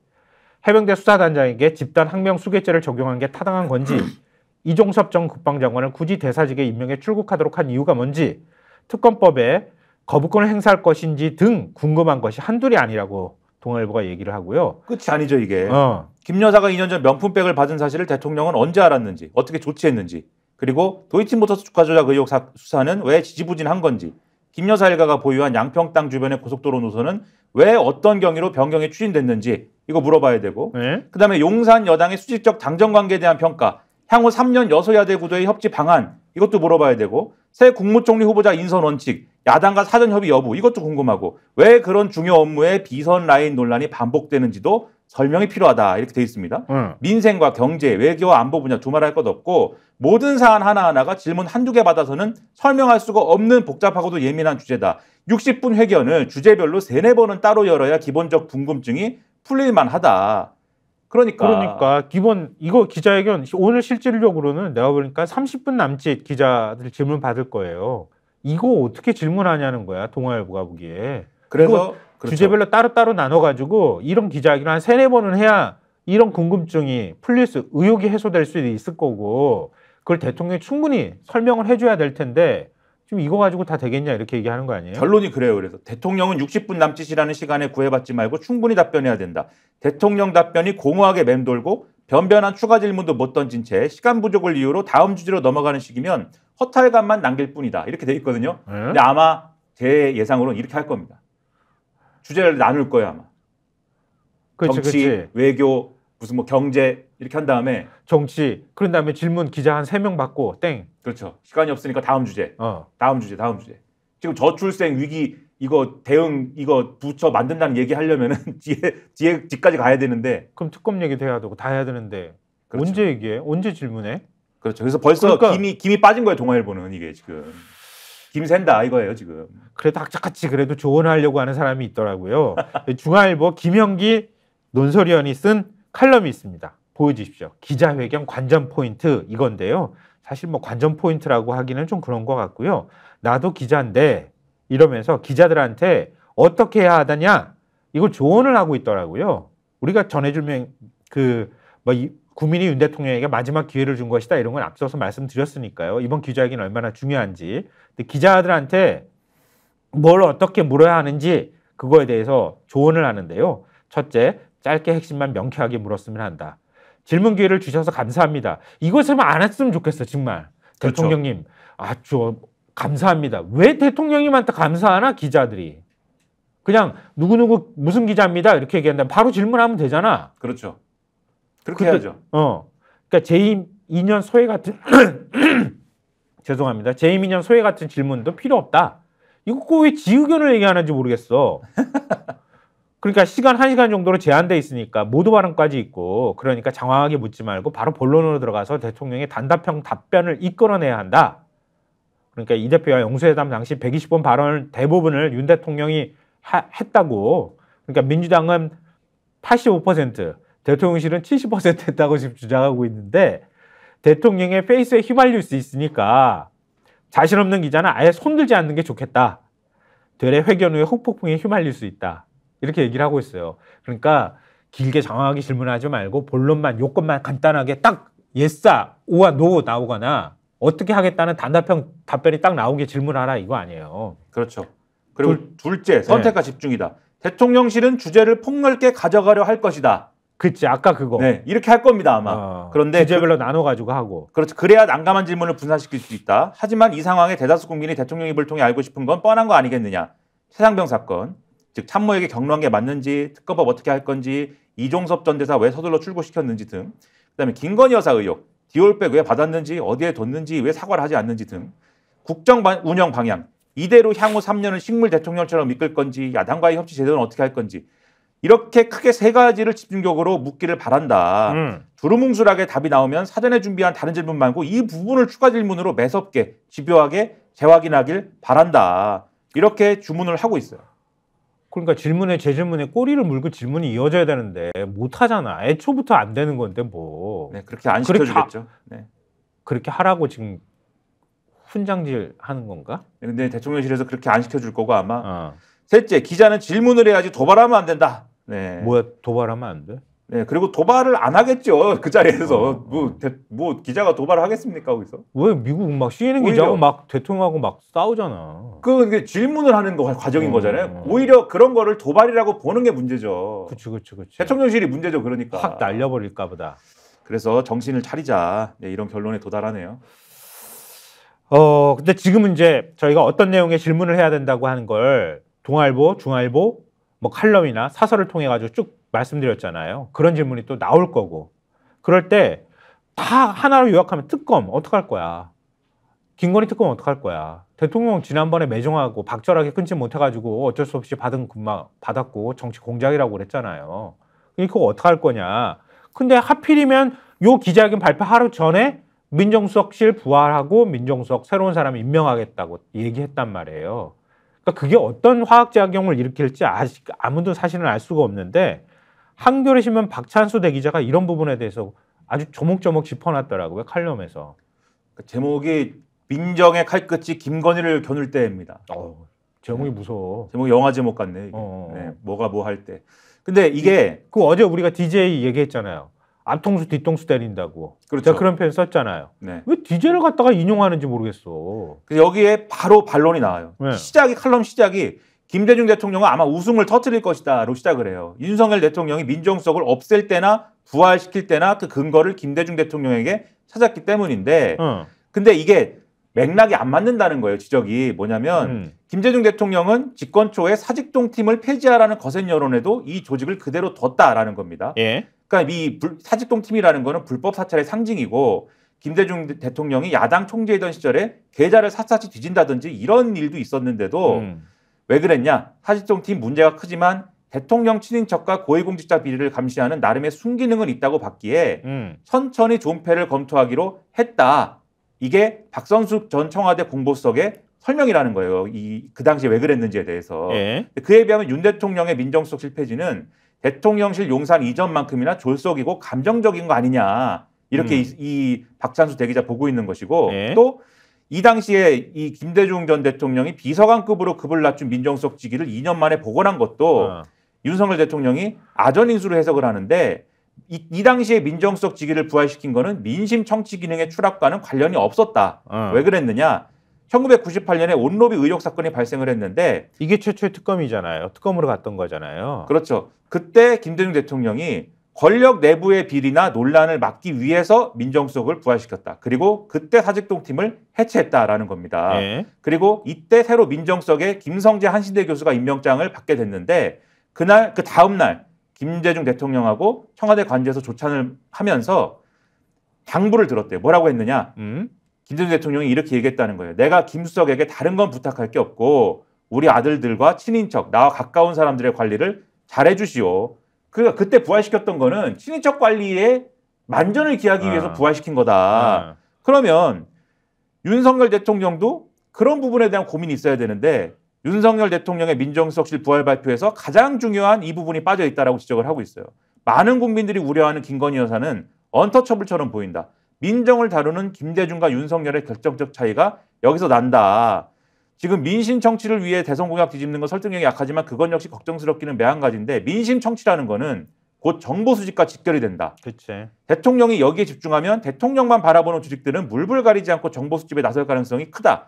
해병대 수사단장에게 집단 항명 수괴죄를 적용한 게 타당한 건지, 이종섭 전 국방장관을 굳이 대사직에 임명해 출국하도록 한 이유가 뭔지, 특검법에 거부권을 행사할 것인지 등 궁금한 것이 한둘이 아니라고 동아일보가 얘기를 하고요. 끝이 아니죠 이게. 김 여사가 2년 전 명품백을 받은 사실을 대통령은 언제 알았는지, 어떻게 조치했는지, 그리고 도이치모터스 주가 조작 의혹 수사는 왜 지지부진한 건지, 김 여사 일가가 보유한 양평 땅 주변의 고속도로 노선은 왜 어떤 경위로 변경에 추진됐는지 이거 물어봐야 되고, 그다음에 용산 여당의 수직적 당정 관계에 대한 평가, 향후 3년 여소야대 구도의 협치 방안 이것도 물어봐야 되고, 새 국무총리 후보자 인선 원칙, 야당과 사전 협의 여부 이것도 궁금하고, 왜 그런 중요 업무에 비선 라인 논란이 반복되는지도 설명이 필요하다 이렇게 돼 있습니다. 민생과 경제, 외교, 안보 분야 두말할 것 없고 모든 사안 하나하나가 질문 한두 개 받아서는 설명할 수가 없는 복잡하고도 예민한 주제다. 60분 회견을 주제별로 3-4번은 따로 열어야 기본적 궁금증이 풀릴만 하다. 그러니까 이거 기자회견 오늘 실질적으로는 내가 보니까 30분 남짓 기자들 질문 받을 거예요. 이거 어떻게 질문하냐는 거야, 동아일보가 보기에. 그래서 그렇죠. 주제별로 따로따로 나눠가지고 이런 기자회견 한 3-4번은 해야 이런 궁금증이 의혹이 해소될 수 있을 거고, 그걸 대통령이 충분히 설명을 해줘야 될 텐데 지금 이거 가지고 다 되겠냐 이렇게 얘기하는 거 아니에요? 결론이 그래요. 그래서 대통령은 60분 남짓이라는 시간에 구애받지 말고 충분히 답변해야 된다. 대통령 답변이 공허하게 맴돌고 변변한 추가 질문도 못 던진 채 시간 부족을 이유로 다음 주제로 넘어가는 식이면 허탈감만 남길 뿐이다. 이렇게 돼 있거든요. 근데 아마 제 예상으로는 이렇게 할 겁니다. 주제를 나눌 거예요 아마. 정치, 외교, 무슨 뭐 경제 이렇게 한 다음에 정치, 그런 다음에 질문 기자 한 3명 받고 땡. 그렇죠. 시간이 없으니까 다음 주제. 다음 주제. 지금 저출생 위기 이거 대응 이거 부처 만든다는 얘기 하려면은 뒤까지 가야 되는데. 그럼 특검 얘기도 해야 되고 다 해야 되는데. 그렇죠. 언제 얘기해? 언제 질문해? 그렇죠. 그래서 벌써 김이 빠진 거예요, 동아일보는. 이게 지금. 김 샌다 이거예요, 지금. 그래도 악착같이 그래도 조언하려고 하는 사람이 있더라고요. 중앙일보 김영기 논설위원이 쓴 칼럼이 있습니다. 보여주십시오. 기자회견 관전 포인트 이건데요. 사실 뭐 관전 포인트라고 하기는 좀 그런 것 같고요. 나도 기자인데 이러면서 기자들한테 어떻게 해야 하느냐 이걸 조언을 하고 있더라고요. 우리가 전해주면 국민이 윤 대통령에게 마지막 기회를 준 것이다 이런 건 앞서서 말씀드렸으니까요. 이번 기자회견이 얼마나 중요한지. 근데 기자들한테 뭘 어떻게 물어야 하는지 그거에 대해서 조언을 하는데요. 첫째, 짧게 핵심만 명쾌하게 물었으면 한다. 질문 기회를 주셔서 감사합니다. 이것을 안 했으면 좋겠어, 정말. 그렇죠. 대통령님, 감사합니다. 왜 대통령님한테 감사하나, 기자들이. 그냥 누구누구 무슨 기자입니다. 이렇게 얘기한다면 바로 질문하면 되잖아. 그렇죠. 그렇게 해야죠. 그러니까 재임 2년 소외 같은 죄송합니다. 재임 2년 소외 같은 질문도 필요 없다. 이거 왜 지 의견을 얘기하는지 모르겠어. 그러니까 시간 1시간 정도로 제한돼 있으니까 모두 발언까지 있고 그러니까 장황하게 묻지 말고 바로 본론으로 들어가서 대통령의 단답형 답변을 이끌어내야 한다. 그러니까 이 대표와 영수회담 당시 120번 발언 대부분을 윤 대통령이 했다고. 그러니까 민주당은 85%, 대통령실은 70% 했다고 지금 주장하고 있는데 대통령의 페이스에 휘말릴 수 있으니까 자신 없는 기자는 아예 손들지 않는 게 좋겠다. 되레 회견 후에 후폭풍에 휘말릴 수 있다. 이렇게 얘기를 하고 있어요. 그러니까 길게 장황하게 질문하지 말고 본론만 요건만 간단하게 딱 예스다, 오와 노 나오거나 어떻게 하겠다는 단답형 답변이 딱 나온 게 질문하라 이거 아니에요. 그렇죠. 그리고 둘째, 선택과 집중이다. 대통령실은 주제를 폭넓게 가져가려 할 것이다. 그치, 아까 그거. 네, 이렇게 할 겁니다 아마. 그런데 주제별로 나눠가지고 하고. 그렇죠. 그래야 난감한 질문을 분산시킬 수 있다. 하지만 이 상황에 대다수 국민이 대통령 입을 통해 알고 싶은 건 뻔한 거 아니겠느냐. 최상병 사건, 즉 참모에게 경로한 게 맞는지, 특검법 어떻게 할 건지, 이종섭 전 대사 왜 서둘러 출고시켰는지 등, 그다음에 김건희 여사 의혹, 디올백 왜 받았는지, 어디에 뒀는지, 왜 사과를 하지 않는지 등, 국정 운영 방향, 이대로 향후 3년을 식물 대통령처럼 이끌 건지, 야당과의 협치 제도는 어떻게 할 건지, 이렇게 크게 세 가지를 집중적으로 묻기를 바란다. 두루뭉술하게 답이 나오면 사전에 준비한 다른 질문 말고 이 부분을 추가 질문으로 매섭게 집요하게 재확인하길 바란다. 이렇게 주문을 하고 있어요. 그러니까 질문에 재질문에 꼬리를 물고 질문이 이어져야 되는데 못 하잖아. 애초부터 안 되는 건데 뭐. 네, 그렇게 안 시켜주겠죠. 네. 그렇게 하라고 지금 훈장질 하는 건가? 근데 대통령실에서 그렇게 안 시켜줄 거고 아마. 셋째, 기자는 질문을 해야지 도발하면 안 된다. 네. 뭐야, 도발하면 안 돼? 네, 그리고 도발을 안 하겠죠. 그 자리에서. 뭐 기자가 도발을 하겠습니까, 거기서? 왜 미국 막 CNN 기자하고 막 대통령하고 막 싸우잖아. 그게 질문을 하는 거 과정인 거잖아요. 오히려 그런 거를 도발이라고 보는 게 문제죠. 그치. 대통령실이 문제죠, 그러니까. 확 날려버릴까 보다. 그래서 정신을 차리자. 네, 이런 결론에 도달하네요. 근데 지금은 이제 저희가 어떤 내용의 질문을 해야 된다고 하는 걸 동아일보, 중앙일보, 뭐 칼럼이나 사설을 통해 가지고 쭉 말씀드렸잖아요. 그런 질문이 또 나올 거고. 그럴 때 다 하나로 요약하면 특검 어떡할 거야? 김건희 특검 어떡할 거야? 대통령 지난번에 매정하고 박절하게 끊지 못해가지고 어쩔 수 없이 받았고 정치 공작이라고 그랬잖아요. 그거 어떡할 거냐? 근데 하필이면 요 기자회견 발표 하루 전에 민정수석실 부활하고 민정수석 새로운 사람 임명하겠다고 얘기했단 말이에요. 그러니까 그게 어떤 화학작용을 일으킬지 아직 아무도 사실은 알 수가 없는데 한겨레 신문 박찬수 대기자가 이런 부분에 대해서 아주 조목조목 짚어놨더라고요. 칼럼에서. 제목이 민정의 칼끝이 김건희를 겨눌 때입니다. 제목이 무서워. 제목 영화 제목 같네. 이게. 네, 뭐가 뭐 할 때. 근데 이게 어제 우리가 DJ 얘기했잖아요. 앞통수 뒤통수 때린다고. 그렇죠. 제가 그런 표현 썼잖아요. 네. 왜 DJ를 갖다가 인용하는지 모르겠어. 여기에 바로 반론이 나와요. 네. 칼럼 시작이 김대중 대통령은 아마 웃음을 터뜨릴 것이다로 시작을 해요. 윤석열 대통령이 민정수석을 없앨 때나 부활시킬 때나 그 근거를 김대중 대통령에게 찾았기 때문인데 근데 이게 맥락이 안 맞는다는 거예요. 지적이 뭐냐면 김대중 대통령은 집권 초에 사직동 팀을 폐지하라는 거센 여론에도 이 조직을 그대로 뒀다라는 겁니다. 예. 그러니까 이 사직동 팀이라는 거는 불법 사찰의 상징이고 김대중 대통령이 야당 총재이던 시절에 계좌를 샅샅이 뒤진다든지 이런 일도 있었는데도 왜 그랬냐? 사직동 팀 문제가 크지만 대통령 친인척과 고위공직자 비리를 감시하는 나름의 순기능은 있다고 봤기에 천천히 존폐를 검토하기로 했다. 이게 박선숙 전 청와대 공보석의 설명이라는 거예요. 그 당시에 왜 그랬는지에 대해서. 예. 그에 비하면 윤 대통령의 민정수석 실패지는 대통령실 용산 이전만큼이나 졸속이고 감정적인 거 아니냐. 이렇게 이 박찬수 대기자 보고 있는 것이고 예. 또 이 당시에 이 김대중 전 대통령이 비서관급으로 급을 낮춘 민정수석 직위를 2년 만에 복원한 것도 윤석열 대통령이 아전 인수로 해석을 하는데 이 당시에 민정수석 직위를 부활시킨 거는 민심 청취 기능의 추락과는 관련이 없었다. 왜 그랬느냐? 1998년에 온로비 의혹 사건이 발생을 했는데 이게 최초의 특검이잖아요. 특검으로 갔던 거잖아요. 그렇죠. 그때 김대중 대통령이 권력 내부의 비리나 논란을 막기 위해서 민정수석을 부활시켰다. 그리고 그때 사직동 팀을 해체했다라는 겁니다. 예. 그리고 이때 새로 민정수석에 김성재 한신대 교수가 임명장을 받게 됐는데 그 다음 날 김대중 대통령하고 청와대 관저에서 조찬을 하면서 당부를 들었대요. 뭐라고 했느냐? 김대중 대통령이 이렇게 얘기했다는 거예요. 내가 김 수석에게 다른 건 부탁할 게 없고 우리 아들들과 친인척, 나와 가까운 사람들의 관리를 잘해주시오. 그때 부활시켰던 거는 친인척 관리에 만전을 기하기 위해서 부활시킨 거다. 그러면 윤석열 대통령도 그런 부분에 대한 고민이 있어야 되는데 윤석열 대통령의 민정수석실 부활 발표에서 가장 중요한 이 부분이 빠져 있다라고 지적을 하고 있어요. 많은 국민들이 우려하는 김건희 여사는 언터처블처럼 보인다. 민정을 다루는 김대중과 윤석열의 결정적 차이가 여기서 난다. 지금 민심 청취를 위해 대선 공약 뒤집는 건 설득력이 약하지만 그건 역시 걱정스럽기는 매한가지인데 민심 청취라는 거는 곧 정보 수집과 직결이 된다. 그치. 대통령이 여기에 집중하면 대통령만 바라보는 조직들은 물불 가리지 않고 정보 수집에 나설 가능성이 크다.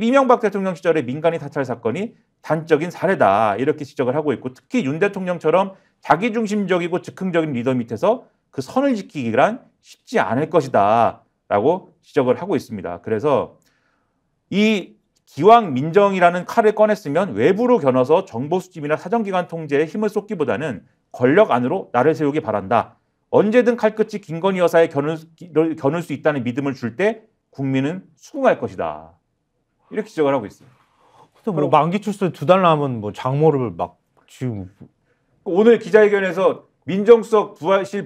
이명박 대통령 시절의 민간인 사찰 사건이 단적인 사례다. 이렇게 지적을 하고 있고 특히 윤 대통령처럼 자기중심적이고 즉흥적인 리더 밑에서 그 선을 지키기란 쉽지 않을 것이다. 라고 지적을 하고 있습니다. 그래서 이 기왕 민정이라는 칼을 꺼냈으면 외부로 겨눠서 정보 수집이나 사정기관 통제에 힘을 쏟기보다는 권력 안으로 나를 세우기 바란다. 언제든 칼끝이 김건희 여사에 겨눌 수 있다는 믿음을 줄 때 국민은 수긍할 것이다. 이렇게 지적을 하고 있어요. 근데 뭐 만기 출소 2달 남은 뭐 장모를 막 지금 오늘 기자회견에서 민정수석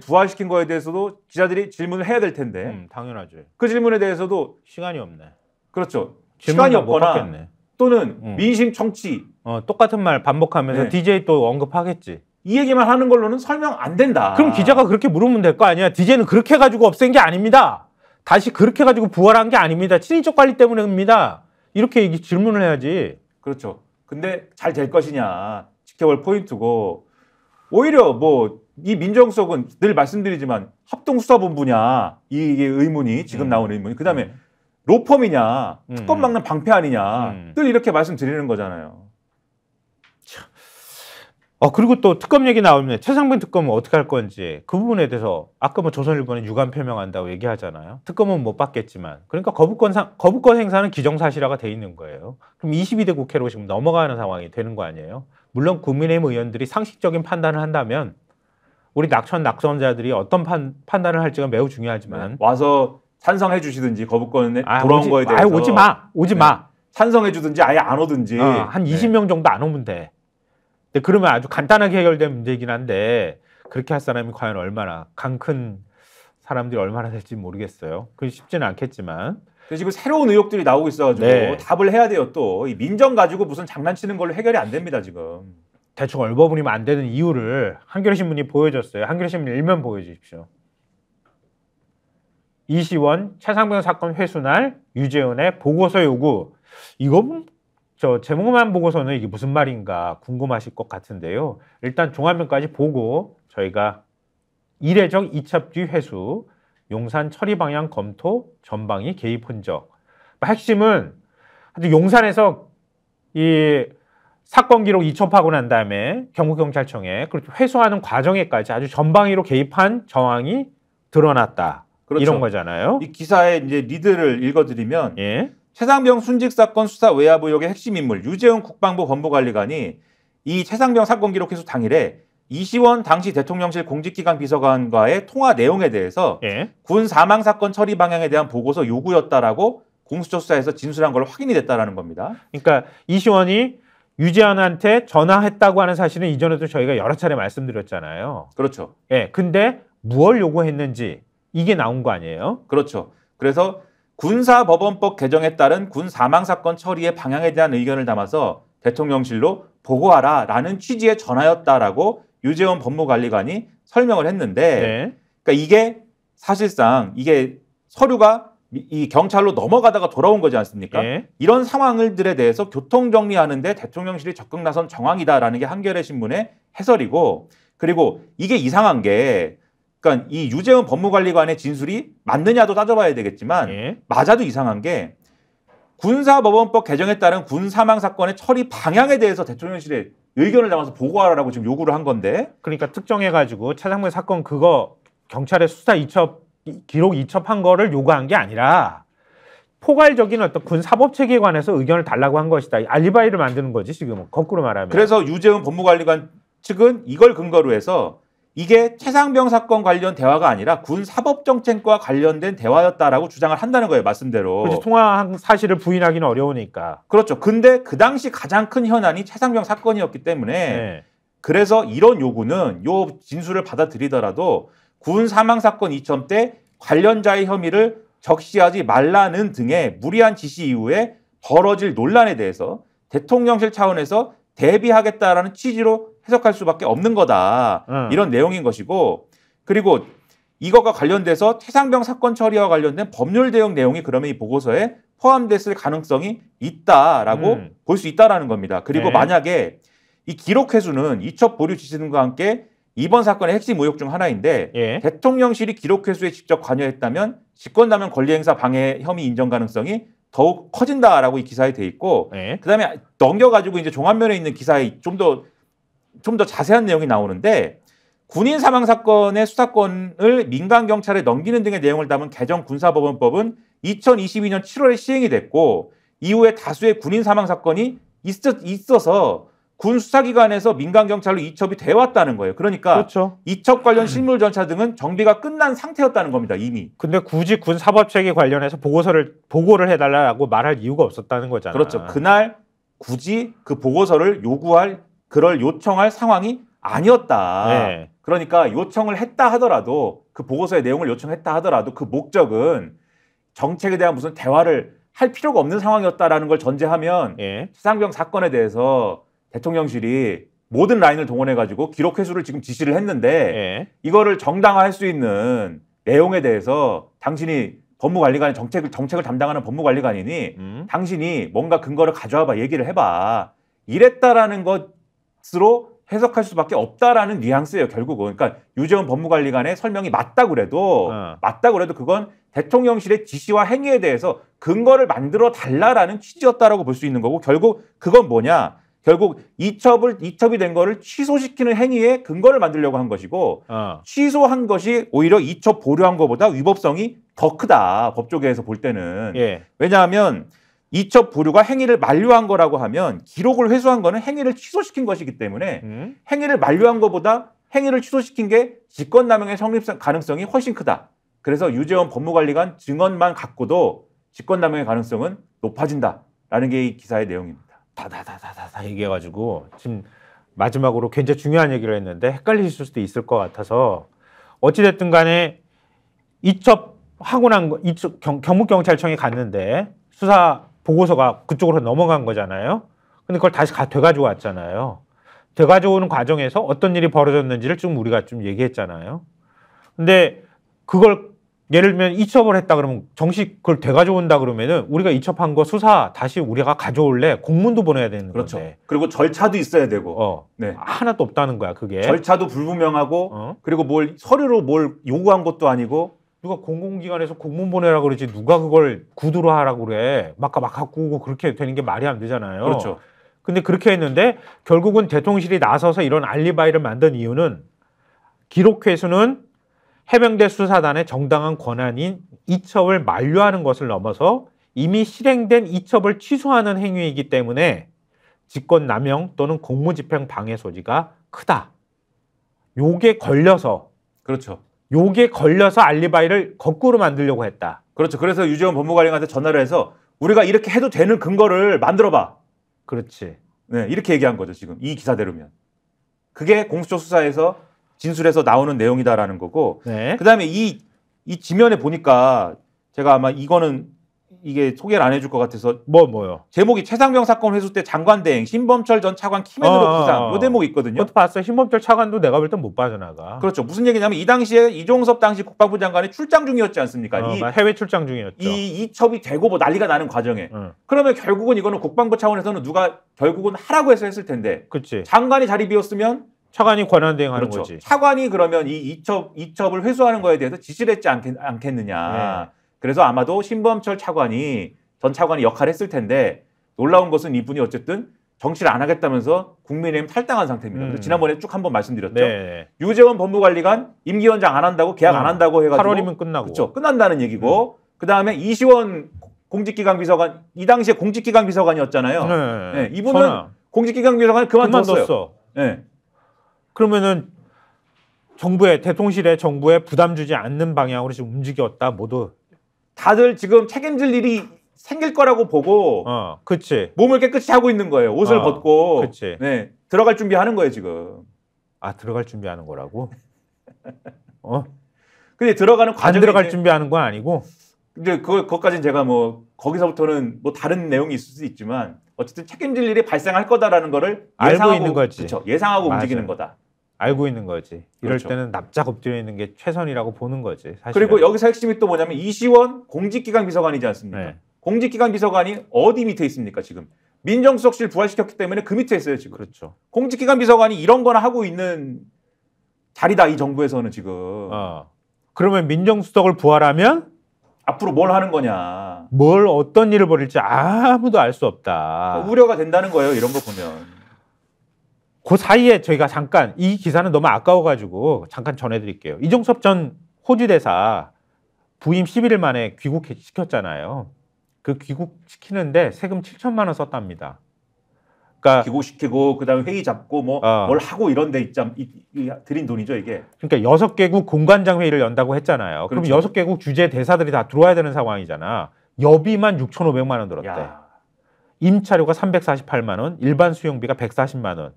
부활시킨 거에 대해서도 기자들이 질문을 해야 될 텐데. 당연하죠. 그 질문에 대해서도 시간이 없네. 그렇죠. 시간이 없거나 또는 민심 청취. 똑같은 말 반복하면서 DJ 또 언급하겠지. 이 얘기만 하는 걸로는 설명 안 된다. 그럼 기자가 그렇게 물으면 될 거 아니야. DJ는 그렇게 해가지고 없앤 게 아닙니다. 다시 그렇게 해가지고 부활한 게 아닙니다. 친인척 관리 때문입니다. 이렇게 질문을 해야지. 그렇죠. 근데 잘 될 것이냐 지켜볼 포인트고 오히려 뭐 이 민정수석은 늘 말씀드리지만 합동수사본부냐 이게 의문이 지금 나오는 의문이 그다음에 로펌이냐 특검 막는 방패 아니냐 늘 이렇게 말씀드리는 거잖아요. 그리고 또 특검 얘기 나오면 최상병 특검은 어떻게 할 건지 그 부분에 대해서 아까 뭐 조선일보는 유감 표명한다고 얘기하잖아요. 특검은 못 받겠지만 그러니까 거부권 행사는 기정사실화가 돼 있는 거예요. 그럼 22대 국회로 지금 넘어가는 상황이 되는 거 아니에요. 물론 국민의힘 의원들이 상식적인 판단을 한다면 우리 낙선자들이 어떤 판단을 할지가 매우 중요하지만 와서 찬성해 주시든지 거부권에 돌아온 거에 대해서 오지 마. 찬성해 주든지 아예 안 오든지 한 20명 정도 안 오면 돼. 근데 그러면 아주 간단하게 해결된 문제이긴 한데 그렇게 할 사람이 과연 얼마나 강 큰 사람들이 얼마나 될지 모르겠어요. 그게 쉽지는 않겠지만 지금 새로운 의혹들이 나오고 있어가지고 답을 해야 돼요. 또 이 민정 가지고 무슨 장난치는 걸로 해결이 안 됩니다. 지금 대충 얼버무리면 안 되는 이유를 한겨레신문이 보여줬어요. 한겨레신문 일면 보여주십시오. 이시원 최상병 사건 회수 날 유재훈의 보고서 요구. 이거 저 제목만 보고서는 이게 무슨 말인가 궁금하실 것 같은데요. 일단 종합면까지 보고 저희가 이례적 이첩지 회수, 용산 처리 방향 검토, 전방위 개입 흔적. 핵심은 용산에서 이 사건 기록 이첩하고 난 다음에 경북경찰청에 그렇게 회수하는 과정에까지 아주 전방위로 개입한 정황이 드러났다. 그렇죠. 이런 거잖아요. 이 기사의 이제 리드를 읽어드리면 최상병 순직 사건 수사 외압 의혹의 핵심 인물 유재훈 국방부 법무관리관이 이 최상병 사건 기록 회수 당일에 이시원 당시 대통령실 공직기강 비서관과의 통화 내용에 대해서 군 사망 사건 처리 방향에 대한 보고서 요구였다라고 공수처 수사에서 진술한 걸로 확인이 됐다라는 겁니다. 그러니까 이시원이 유재환한테 전화했다고 하는 사실은 이전에도 저희가 여러 차례 말씀드렸잖아요. 그렇죠. 근데 무엇을 요구했는지 이게 나온 거 아니에요? 그렇죠. 그래서 군사법원법 개정에 따른 군 사망사건 처리의 방향에 대한 의견을 담아서 대통령실로 보고하라라는 취지의 전화였다라고 유재원 법무관리관이 설명을 했는데 그러니까 이게 사실상 이게 서류가 이 경찰로 넘어가다가 돌아온 거지 않습니까? 이런 상황들에 대해서 교통정리하는데 대통령실이 적극 나선 정황이다라는 게 한겨레신문의 해설이고 그리고 이게 이상한 게 그러니까 이 유재훈 법무관리관의 진술이 맞느냐도 따져봐야 되겠지만 맞아도 이상한 게 군사법원법 개정에 따른 군 사망 사건의 처리 방향에 대해서 대통령실에 의견을 담아서 보고하라고 지금 요구를 한 건데 그러니까 특정해가지고 차상무 사건 그거 경찰에 수사 기록 이첩한 거를 요구한 게 아니라 포괄적인 어떤 군 사법 체계에 관해서 의견을 달라고 한 것이다. 알리바이를 만드는 거지 지금 거꾸로 말하면. 그래서 유재훈 법무관리관 측은 이걸 근거로 해서 이게 최상병 사건 관련 대화가 아니라 군 사법정책과 관련된 대화였다라고 주장을 한다는 거예요. 말씀대로. 그렇지, 통화한 사실을 부인하기는 어려우니까. 그렇죠. 근데 그 당시 가장 큰 현안이 최상병 사건이었기 때문에 그래서 이런 요구는 요 진술을 받아들이더라도 군 사망 사건 이첩 때 관련자의 혐의를 적시하지 말라는 등의 무리한 지시 이후에 벌어질 논란에 대해서 대통령실 차원에서 대비하겠다라는 취지로 해석할 수밖에 없는 거다. 이런 내용인 것이고, 그리고 이것과 관련돼서 최상병 사건 처리와 관련된 법률 대응 내용이 그러면 이 보고서에 포함됐을 가능성이 있다라고 볼 수 있다라는 겁니다. 그리고 네. 만약에 이 기록 회수는 이첩 보류 지시 등과 함께 이번 사건의 핵심 의혹 중 하나인데 예. 대통령실이 기록 회수에 직접 관여했다면 직권남용 권리행사 방해 혐의 인정 가능성이 더욱 커진다라고 이 기사에 돼 있고, 예. 그다음에 넘겨가지고 이제 종합면에 있는 기사에 좀 더 자세한 내용이 나오는데, 군인 사망 사건의 수사권을 민간 경찰에 넘기는 등의 내용을 담은 개정 군사법원법은 2022년 7월에 시행이 됐고, 이후에 다수의 군인 사망 사건이 있어서 군 수사기관에서 민간 경찰로 이첩이 돼 왔다는 거예요. 그러니까 그렇죠. 이첩 관련 실물 전차 등은 정비가 끝난 상태였다는 겁니다. 이미. 근데 굳이 군 사법체계 관련해서 보고를 해달라고 말할 이유가 없었다는 거잖아요. 그렇죠. 그날 굳이 그 보고서를 그럴 요청할 상황이 아니었다. 네. 그러니까 요청을 했다 하더라도, 그 보고서의 내용을 요청했다 하더라도 그 목적은 정책에 대한 무슨 대화를 할 필요가 없는 상황이었다라는 걸 전제하면 예. 최상병 사건에 대해서 대통령실이 모든 라인을 동원해가지고 기록 회수를 지금 지시를 했는데 예. 이거를 정당화할 수 있는 내용에 대해서 당신이 법무관리관이 정책을 담당하는 법무관리관이니 당신이 뭔가 근거를 가져와봐, 얘기를 해봐, 이랬다라는 것으로 해석할 수밖에 없다라는 뉘앙스예요, 결국은. 그러니까 유재원 법무관리관의 설명이 맞다고 그래도 그건 대통령실의 지시와 행위에 대해서 근거를 만들어 달라라는 취지였다라고 볼 수 있는 거고, 결국 그건 뭐냐? 결국 이첩이 된 거를 취소시키는 행위에 근거를 만들려고 한 것이고, 취소한 것이 오히려 이첩 보류한 것보다 위법성이 더 크다, 법조계에서 볼 때는. 예. 왜냐하면 이첩 보류가 행위를 만료한 거라고 하면 기록을 회수한 거는 행위를 취소시킨 것이기 때문에 행위를 만료한 것보다 행위를 취소시킨 게 직권남용의 성립 가능성이 훨씬 크다. 그래서 유재원 법무관리관 증언만 갖고도 직권남용의 가능성은 높아진다라는 게 이 기사의 내용입니다. 다다다다다 얘기해가지고 지금 마지막으로 굉장히 중요한 얘기를 했는데 헷갈리실 수도 있을 것 같아서, 어찌됐든 간에 이첩하고 경북경찰청에 갔는데 수사 보고서가 그쪽으로 넘어간 거잖아요. 근데 그걸 다시 돼가지고 왔잖아요. 돼가지고 오는 과정에서 어떤 일이 벌어졌는지를 좀 우리가 좀 얘기했잖아요. 근데 그걸 예를 들면 이첩을 했다 그러면 정식 그걸 돼가지고 온다 그러면은 우리가 이첩한 거 수사 다시 우리가 가져올래 공문도 보내야 되는 그렇죠. 건데. 그리고 절차도 있어야 되고. 네. 하나도 없다는 거야, 그게. 절차도 불분명하고 그리고 서류로 뭘 요구한 것도 아니고. 누가 공공기관에서 공문 보내라고 그러지 누가 그걸 구두로 하라고 그래. 막 갖고 오고 그렇게 되는 게 말이 안 되잖아요. 그렇죠. 근데 그렇게 했는데 결국은 대통령실이 나서서 이런 알리바이를 만든 이유는 기록 회수는 해병대 수사단의 정당한 권한인 이첩을 만료하는 것을 넘어서 이미 실행된 이첩을 취소하는 행위이기 때문에 직권남용 또는 공무집행 방해 소지가 크다. 요게 걸려서. 그렇죠. 요게 걸려서 알리바이를 거꾸로 만들려고 했다. 그렇죠. 그래서 유재원 법무관리관한테 전화를 해서 우리가 이렇게 해도 되는 근거를 만들어봐. 그렇지. 네, 이렇게 얘기한 거죠, 지금 이 기사대로면. 그게 공수처 수사에서 진술에서 나오는 내용이다라는 거고. 네. 그다음에 이 지면에 보니까 제가 아마 이게 소개를 안 해줄 것 같아서. 뭐요? 제목이 최상병 사건 회수 때 장관 대행 신범철 전 차관 키맨으로 부상. 이 대목이 있거든요. 그것도 봤어요. 신범철 차관도 내가 볼 땐 못 빠져나가. 그렇죠. 무슨 얘기냐면 이 당시에 이종섭 당시 국방부 장관이 출장 중이었지 않습니까? 해외 출장 중이었죠. 이첩이 되고 뭐 난리가 나는 과정에. 그러면 결국은 이거는 국방부 차원에서는 누가 결국은 하라고 해서 했을 텐데. 그렇지. 장관이 자리 비웠으면 차관이 권한 대행하는 그렇죠. 거지. 차관이 그러면 이첩을 회수하는 거에 대해서 지시를 했지 않겠느냐. 네. 그래서 아마도 신범철 전 차관이 역할을 했을 텐데, 놀라운 것은 이분이 어쨌든 정치를 안 하겠다면서 국민의힘 탈당한 상태입니다. 그래서 지난번에 쭉 한번 말씀드렸죠. 네. 유재원 법무관리관 임기 연장 안 한다고, 계약 안 한다고 해가지고 8월이면 끝나고. 그렇죠. 끝난다는 얘기고. 그다음에 이시원 공직기강 비서관, 이 당시에 공직기강 비서관이었잖아요. 네. 이분은 공직기강 비서관 그만뒀어요. 네. 그러면은 대통령실의 정부에 부담 주지 않는 방향으로 지금 움직였다, 모두. 다들 지금 책임질 일이 생길 거라고 보고, 그치. 몸을 깨끗이 하고 있는 거예요. 옷을 벗고. 그치. 네. 들어갈 준비하는 거예요, 지금. 아, 들어갈 준비하는 거라고? 근데 들어가는 과정에 안 들어갈 준비하는 건 아니고. 이제 그것까지는 제가 뭐 거기서부터는 뭐 다른 내용이 있을 수 있지만 어쨌든 책임질 일이 발생할 거다라는 거를 알고 있는 거지. 그렇죠. 예상하고 맞아요. 움직이는 거다. 알고 있는 거지. 이럴 그렇죠. 때는 납작 엎드려 있는 게 최선이라고 보는 거지. 사실은. 그리고 여기서 핵심이 또 뭐냐면 이시원 공직기강 비서관이지 않습니까? 네. 공직기강 비서관이 어디 밑에 있습니까 지금? 민정수석실 부활시켰기 때문에 그 밑에 있어요 지금. 그렇죠. 공직기강 비서관이 이런 거나 하고 있는 자리다 이 정부에서는 지금. 그러면 민정수석을 부활하면 앞으로 뭘 하는 거냐. 뭘 어떤 일을 벌일지 아무도 알 수 없다. 우려가 된다는 거예요 이런 거 보면. 그 사이에 저희가 잠깐 이 기사는 너무 아까워가지고 잠깐 전해드릴게요. 이종섭 전 호주 대사 부임 11일 만에 귀국시켰잖아요. 그 귀국시키는데 세금 7천만 원 썼답니다. 그러니까 귀국시키고 그다음에 회의 잡고 뭐 뭘 하고 이런 데 들인 돈이죠 이게. 그러니까 6개국 공관장 회의를 연다고 했잖아요. 그렇죠. 그럼 6개국 주재 대사들이 다 들어와야 되는 상황이잖아. 여비만 6,500만 원 들었대. 야. 임차료가 348만 원, 일반 수용비가 140만 원.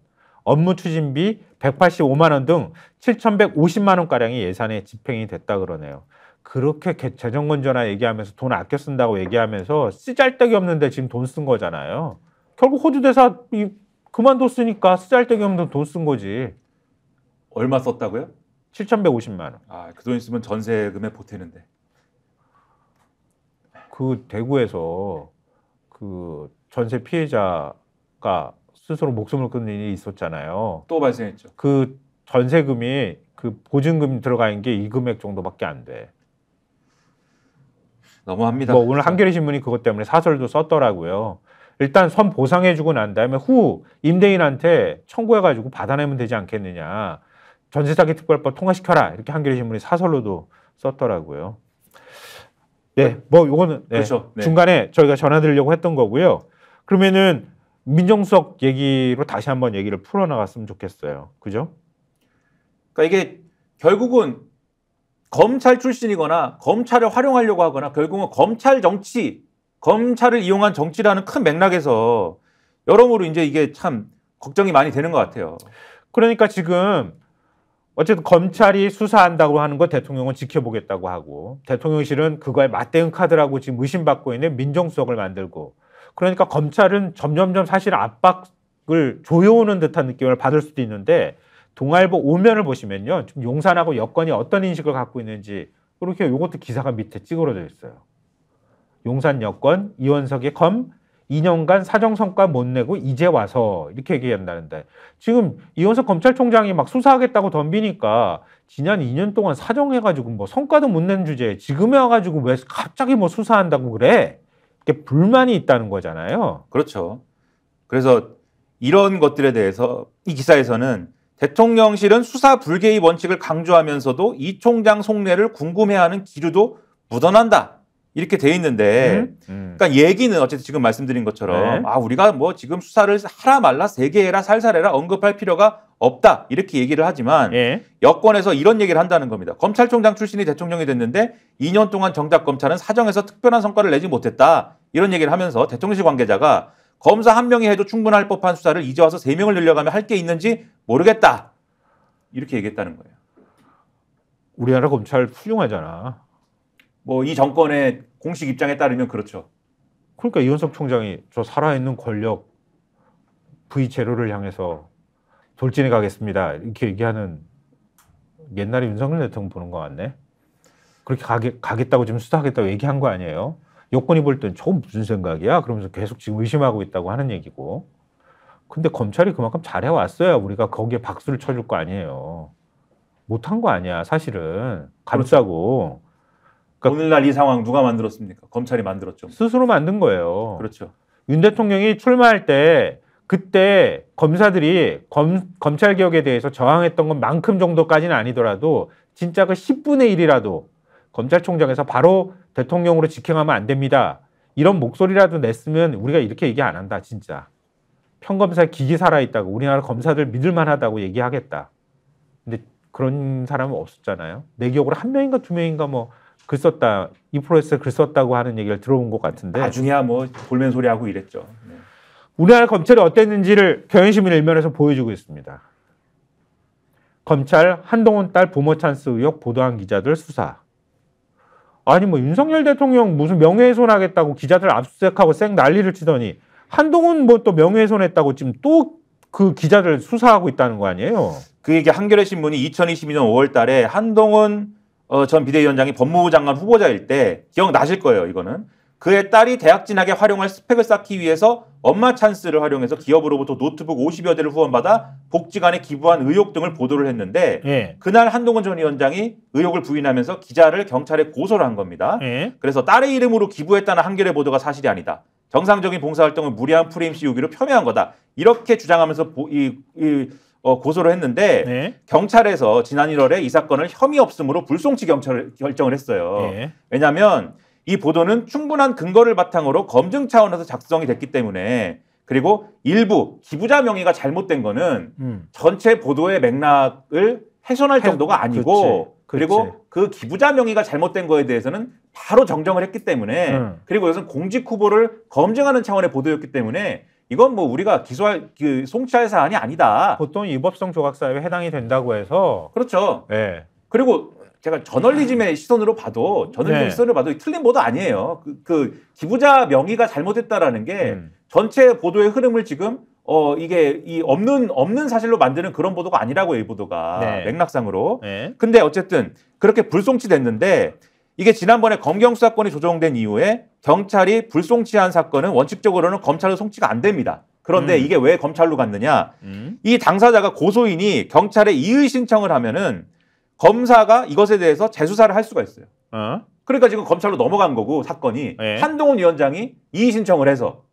업무 추진비 185만 원 등 7,150만 원가량이 예산에 집행이 됐다 그러네요. 그렇게 재정건전화 얘기하면서 돈 아껴 쓴다고 얘기하면서 쓰잘데기 없는데 지금 돈 쓴 거잖아요. 결국 호주 대사 그만뒀으니까 쓰잘데기 없는 돈 쓴 거지. 얼마 썼다고요? 7,150만 원. 그 돈 있으면 전세금에 보태는데. 그 대구에서 그 전세 피해자가 스스로 목숨을 끊는 일이 있었잖아요. 또 발생했죠. 그 전세금이 그 보증금 들어가 있는 게 이 금액 정도밖에 안 돼. 너무합니다. 뭐 오늘 한겨레 신문이 그것 때문에 사설도 썼더라고요. 일단 선 보상해주고 난 다음에 후 임대인한테 청구해가지고 받아내면 되지 않겠느냐. 전세사기 특별법 통과시켜라. 이렇게 한겨레 신문이 사설로도 썼더라고요. 네, 뭐 요거는 네, 그렇죠. 네. 중간에 저희가 전해드리려고 했던 거고요. 그러면은 민정수석 얘기로 다시 한번 얘기를 풀어나갔으면 좋겠어요. 그죠? 그러니까 이게 결국은 검찰 출신이거나 검찰을 활용하려고 하거나 결국은 검찰 정치, 검찰을 이용한 정치라는 큰 맥락에서 여러모로 이제 이게 참 걱정이 많이 되는 것 같아요. 그러니까 지금 어쨌든 검찰이 수사한다고 하는 거 대통령은 지켜보겠다고 하고 대통령실은 그거에 맞대응 카드라고 지금 의심받고 있는 민정수석을 만들고 그러니까 검찰은 점점점 사실 압박을 조여오는 듯한 느낌을 받을 수도 있는데 동아일보 오면을 보시면요. 지금 용산하고 여권이 어떤 인식을 갖고 있는지 이렇게 이것도 기사가 밑에 찌그러져 있어요. 용산 여권, 이원석의 검 2년간 사정 성과 못 내고 이제 와서 이렇게 얘기한다는데 지금 이원석 검찰총장이 막 수사하겠다고 덤비니까 지난 2년 동안 사정해가지고 뭐 성과도 못 낸 주제에 지금에 와가지고 왜 갑자기 뭐 수사한다고 그래? 이게 불만이 있다는 거잖아요. 그렇죠. 그래서 이런 것들에 대해서 이 기사에서는 대통령실은 수사 불개의 원칙을 강조하면서도 이 총장 속내를 궁금해하는 기류도 묻어난다. 이렇게 돼 있는데 그러니까 얘기는 어쨌든 지금 말씀드린 것처럼 네. 우리가 뭐 지금 수사를 하라 말라 세게 해라 살살해라 언급할 필요가 없다. 이렇게 얘기를 하지만 예. 여권에서 이런 얘기를 한다는 겁니다. 검찰총장 출신이 대통령이 됐는데 2년 동안 정작 검찰은 사정에서 특별한 성과를 내지 못했다. 이런 얘기를 하면서 대통령실 관계자가 검사 한 명이 해도 충분할 법한 수사를 이제 와서 3명을 늘려가면 할 게 있는지 모르겠다. 이렇게 얘기했다는 거예요. 우리나라 검찰 훌륭하잖아. 뭐 이 정권의 공식 입장에 따르면 그렇죠. 그러니까 이원석 총장이 저 살아있는 권력 V 제로를 향해서 돌진해 가겠습니다. 이렇게 얘기하는 옛날에 윤석열 대통령 보는 것 같네. 그렇게 가겠다고 지금 수사하겠다고 얘기한 거 아니에요. 여권이 볼 땐 저건 무슨 생각이야? 그러면서 계속 지금 의심하고 있다고 하는 얘기고. 근데 검찰이 그만큼 잘해왔어요. 우리가 거기에 박수를 쳐줄 거 아니에요. 못한 거 아니야 사실은. 감싸고. 그러니까 오늘날 이 상황 누가 만들었습니까? 검찰이 만들었죠. 스스로 만든 거예요. 그렇죠. 윤 대통령이 출마할 때 그때 검사들이 검찰개혁에 대해서 저항했던 것만큼 정도까지는 아니더라도 진짜 그 10분의 1이라도 검찰총장에서 바로 대통령으로 직행하면 안 됩니다. 이런 목소리라도 냈으면 우리가 이렇게 얘기 안 한다. 진짜. 평검사의 기기 살아있다고 우리나라 검사들 믿을만하다고 얘기하겠다. 근데 그런 사람은 없었잖아요. 내 기억으로 1명인가 2명인가 뭐 글 썼다. 이 프로에서 글 썼다고 하는 얘기를 들어본 것 같은데. 나중에야 뭐 볼멘 소리하고 이랬죠. 네. 우리나라 검찰이 어땠는지를 경향신문 일면에서 보여주고 있습니다. 검찰 한동훈 딸 부모 찬스 의혹 보도한 기자들 수사. 아니 뭐 윤석열 대통령 무슨 명예훼손하겠다고 기자들 압수수색하고 쌩 난리를 치더니 한동훈 뭐 또 명예훼손했다고 지금 또 그 기자들 수사하고 있다는 거 아니에요? 그 얘기 한겨레 신문이 2022년 5월 달에 한동훈 전 비대위원장이 법무부 장관 후보자일 때 기억나실 거예요. 이거는. 그의 딸이 대학 진학에 활용할 스펙을 쌓기 위해서 엄마 찬스를 활용해서 기업으로부터 노트북 50여 대를 후원받아 복지관에 기부한 의혹 등을 보도를 했는데 예. 그날 한동훈 전 위원장이 의혹을 부인하면서 기자를 경찰에 고소를 한 겁니다. 예. 그래서 딸의 이름으로 기부했다는 한겨레 보도가 사실이 아니다. 정상적인 봉사활동을 무리한 프레임 씌우기로 폄훼한 거다. 이렇게 주장하면서 고소를 했는데 예. 경찰에서 지난 1월에 이 사건을 혐의 없음으로 불송치 결정을 했어요. 예. 왜냐하면 이 보도는 충분한 근거를 바탕으로 검증 차원에서 작성이 됐기 때문에 그리고 일부 기부자 명의가 잘못된 거는 전체 보도의 맥락을 훼손할 정도가 아니고 그리고 그 기부자 명의가 잘못된 거에 대해서는 바로 정정을 했기 때문에 그리고 이것은 공직 후보를 검증하는 차원의 보도였기 때문에 이건 뭐 우리가 기소할 송치할 사안이 아니다. 보통 위법성 조각사유에 해당이 된다고 해서 그렇죠. 네. 그리고 제가 저널리즘의 시선으로 봐도 시선으로 봐도 틀린 보도 아니에요. 그 기부자 명의가 잘못했다라는 게 전체 보도의 흐름을 지금 이게 이 없는 사실로 만드는 그런 보도가 아니라고요, 이 보도가. 네. 맥락상으로. 네. 근데 어쨌든 그렇게 불송치됐는데 이게 지난번에 검경 수사권이 조정된 이후에 경찰이 불송치한 사건은 원칙적으로는 검찰로 송치가 안 됩니다. 그런데 이게 왜 검찰로 갔느냐? 이 당사자가 고소인이 경찰에 이의 신청을 하면은 검사가 이것에 대해서 재수사를 할 수가 있어요. 그러니까 지금 검찰로 넘어간 거고 사건이 네. 한동훈 위원장이 이의 신청을 해서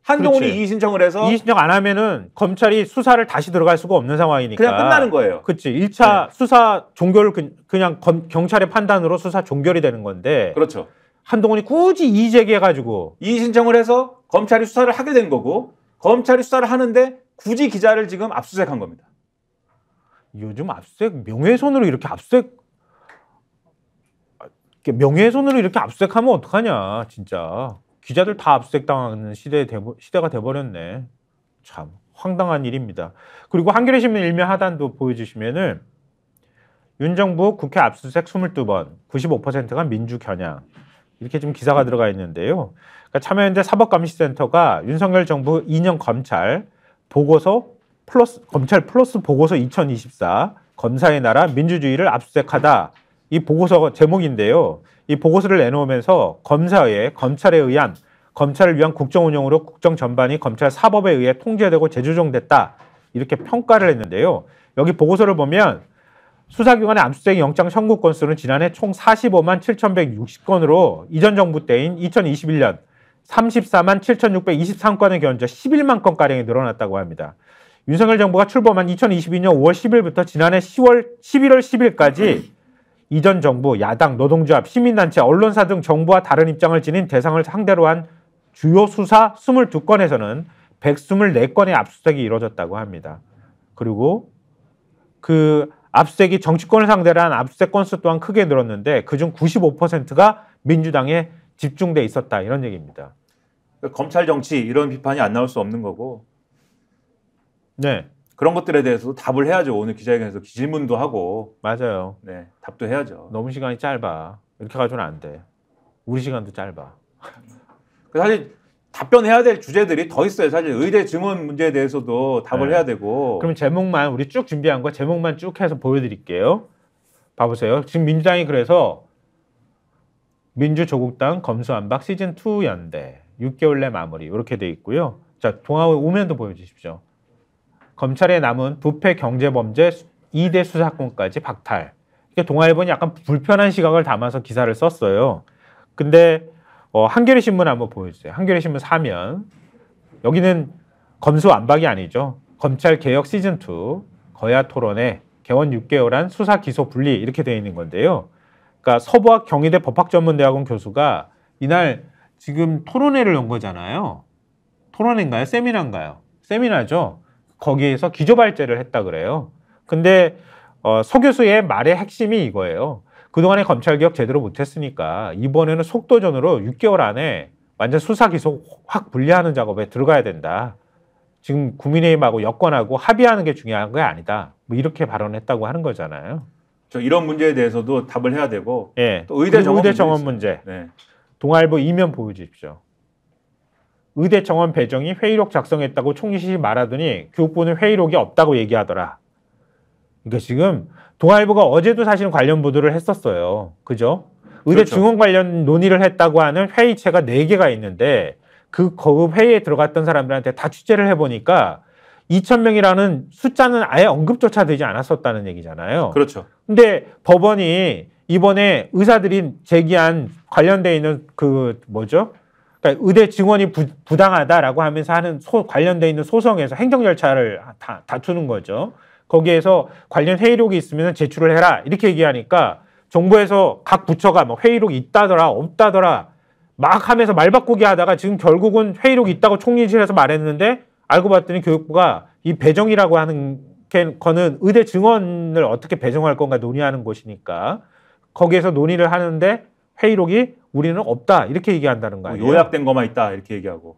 한동훈이 이의 신청을 해서 이의 신청 안 하면은 검찰이 수사를 다시 들어갈 수가 없는 상황이니까 그냥 끝나는 거예요. 그렇지. 1차 네. 수사 종결 그냥 경찰의 판단으로 수사 종결이 되는 건데 그렇죠. 한동훈이 굳이 이의 제기해가지고 이의 신청을 해서 검찰이 수사를 하게 된 거고 검찰이 수사를 하는데 굳이 기자를 지금 압수수색한 겁니다. 요즘 압수수색 명예훼손으로 이렇게 압수수색하면 어떡하냐 진짜. 기자들 다 압수수색당하는 시대가 돼버렸네. 참 황당한 일입니다. 그리고 한겨레신문 일면 하단도 보여주시면은 윤 정부 국회 압수수색 22번 95%가 민주 겨냥 이렇게 좀 기사가 들어가 있는데요. 그러니까 참여연대 사법감시센터가 윤석열 정부 2년 검찰 플러스 보고서 2024 검사의 나라 민주주의를 압수수색하다. 이 보고서 제목인데요. 이 보고서를 내놓으면서 검찰에 의한 검찰을 위한 국정 운영으로 국정 전반이 검찰 사법에 의해 통제되고 재조정됐다. 이렇게 평가를 했는데요. 여기 보고서를 보면 수사기관의 압수수색 영장 청구 건수는 지난해 총 45만 7,160건으로 이전 정부 때인 2021년 34만 7,623건에 견져 11만 건가량이 늘어났다고 합니다. 윤석열 정부가 출범한 2022년 5월 10일부터 지난해 11월 10일까지 이전 정부, 야당, 노동조합, 시민단체, 언론사 등 정부와 다른 입장을 지닌 대상을 상대로 한 주요 수사 22건에서는 124건의 압수수색이 이루어졌다고 합니다. 그리고 그 압수수색이 정치권을 상대로 한 압수수색 건수 또한 크게 늘었는데 그중 95%가 민주당에 집중돼 있었다 이런 얘기입니다. 검찰 정치 이런 비판이 안 나올 수 없는 거고 네. 그런 것들에 대해서도 답을 해야죠. 오늘 기자회견에서 질문도 하고. 맞아요. 네, 답도 해야죠. 너무 시간이 짧아. 이렇게 가지고는 안 돼. 우리 시간도 짧아. 사실 답변해야 될 주제들이 더 있어요. 사실 의대 증원 문제에 대해서도 답을 해야 되고. 그럼 제목만 우리 쭉 준비한 거 제목만 쭉 해서 보여드릴게요. 봐보세요. 지금 민주당이 그래서 민주조국당 검수안박 시즌2 연대 6개월 내 마무리 이렇게 돼 있고요. 자, 동아 오면도 보여주십시오. 검찰에 남은 부패 경제범죄 2대 수사권까지 박탈. 동아일보는 약간 불편한 시각을 담아서 기사를 썼어요. 근데 한겨레신문 한번 보여주세요. 한겨레신문 4면. 여기는 검수완박이 아니죠. 검찰개혁 시즌2 거야 토론회 개원 6개월한 수사 기소 분리 이렇게 되어 있는 건데요. 그러니까 서부학 경희대 법학전문대학원 교수가 이날 지금 토론회를 연 거잖아요. 토론회인가요? 세미나인가요? 세미나죠. 거기에서 기조발제를 했다 그래요. 근데 서 교수의 말의 핵심이 이거예요. 그동안에 검찰개혁 제대로 못했으니까 이번에는 속도전으로 6개월 안에 완전 수사 기소 확 분리하는 작업에 들어가야 된다. 지금 국민의힘하고 여권하고 합의하는 게 중요한 게 아니다. 뭐 이렇게 발언했다고 하는 거잖아요. 이런 문제에 대해서도 답을 해야 되고 예. 또 의대 정원 문제. 네. 동아일보 이면 보여주십시오. 의대 정원 배정이 회의록 작성했다고 총리실이 말하더니 교육부는 회의록이 없다고 얘기하더라. 그러니까 지금 동아일보가 어제도 사실 관련 보도를 했었어요. 그죠? 의대 그렇죠. 증원 관련 논의를 했다고 하는 회의체가 4개가 있는데 그 회의에 들어갔던 사람들한테 다 취재를 해보니까 2,000명이라는 숫자는 아예 언급조차 되지 않았었다는 얘기잖아요. 그렇죠. 근데 법원이 이번에 의사들이 제기한 관련돼 있는 그러니까 의대 증원이 부당하다라고 하면서 하는 관련돼 있는 소송에서 행정 절차를 다투는 거죠. 거기에서 관련 회의록이 있으면 제출을 해라 이렇게 얘기하니까 정부에서 각 부처가 뭐 회의록이 있다더라 없다더라 막 하면서 말 바꾸기 하다가 지금 결국은 회의록이 있다고 총리실에서 말했는데 알고 봤더니 교육부가 이 배정이라고 하는 거는 의대 증원을 어떻게 배정할 건가 논의하는 곳이니까 거기에서 논의를 하는데 회의록이 우리는 없다 이렇게 얘기한다는 거 아니에요. 요약된 것만 있다 이렇게 얘기하고.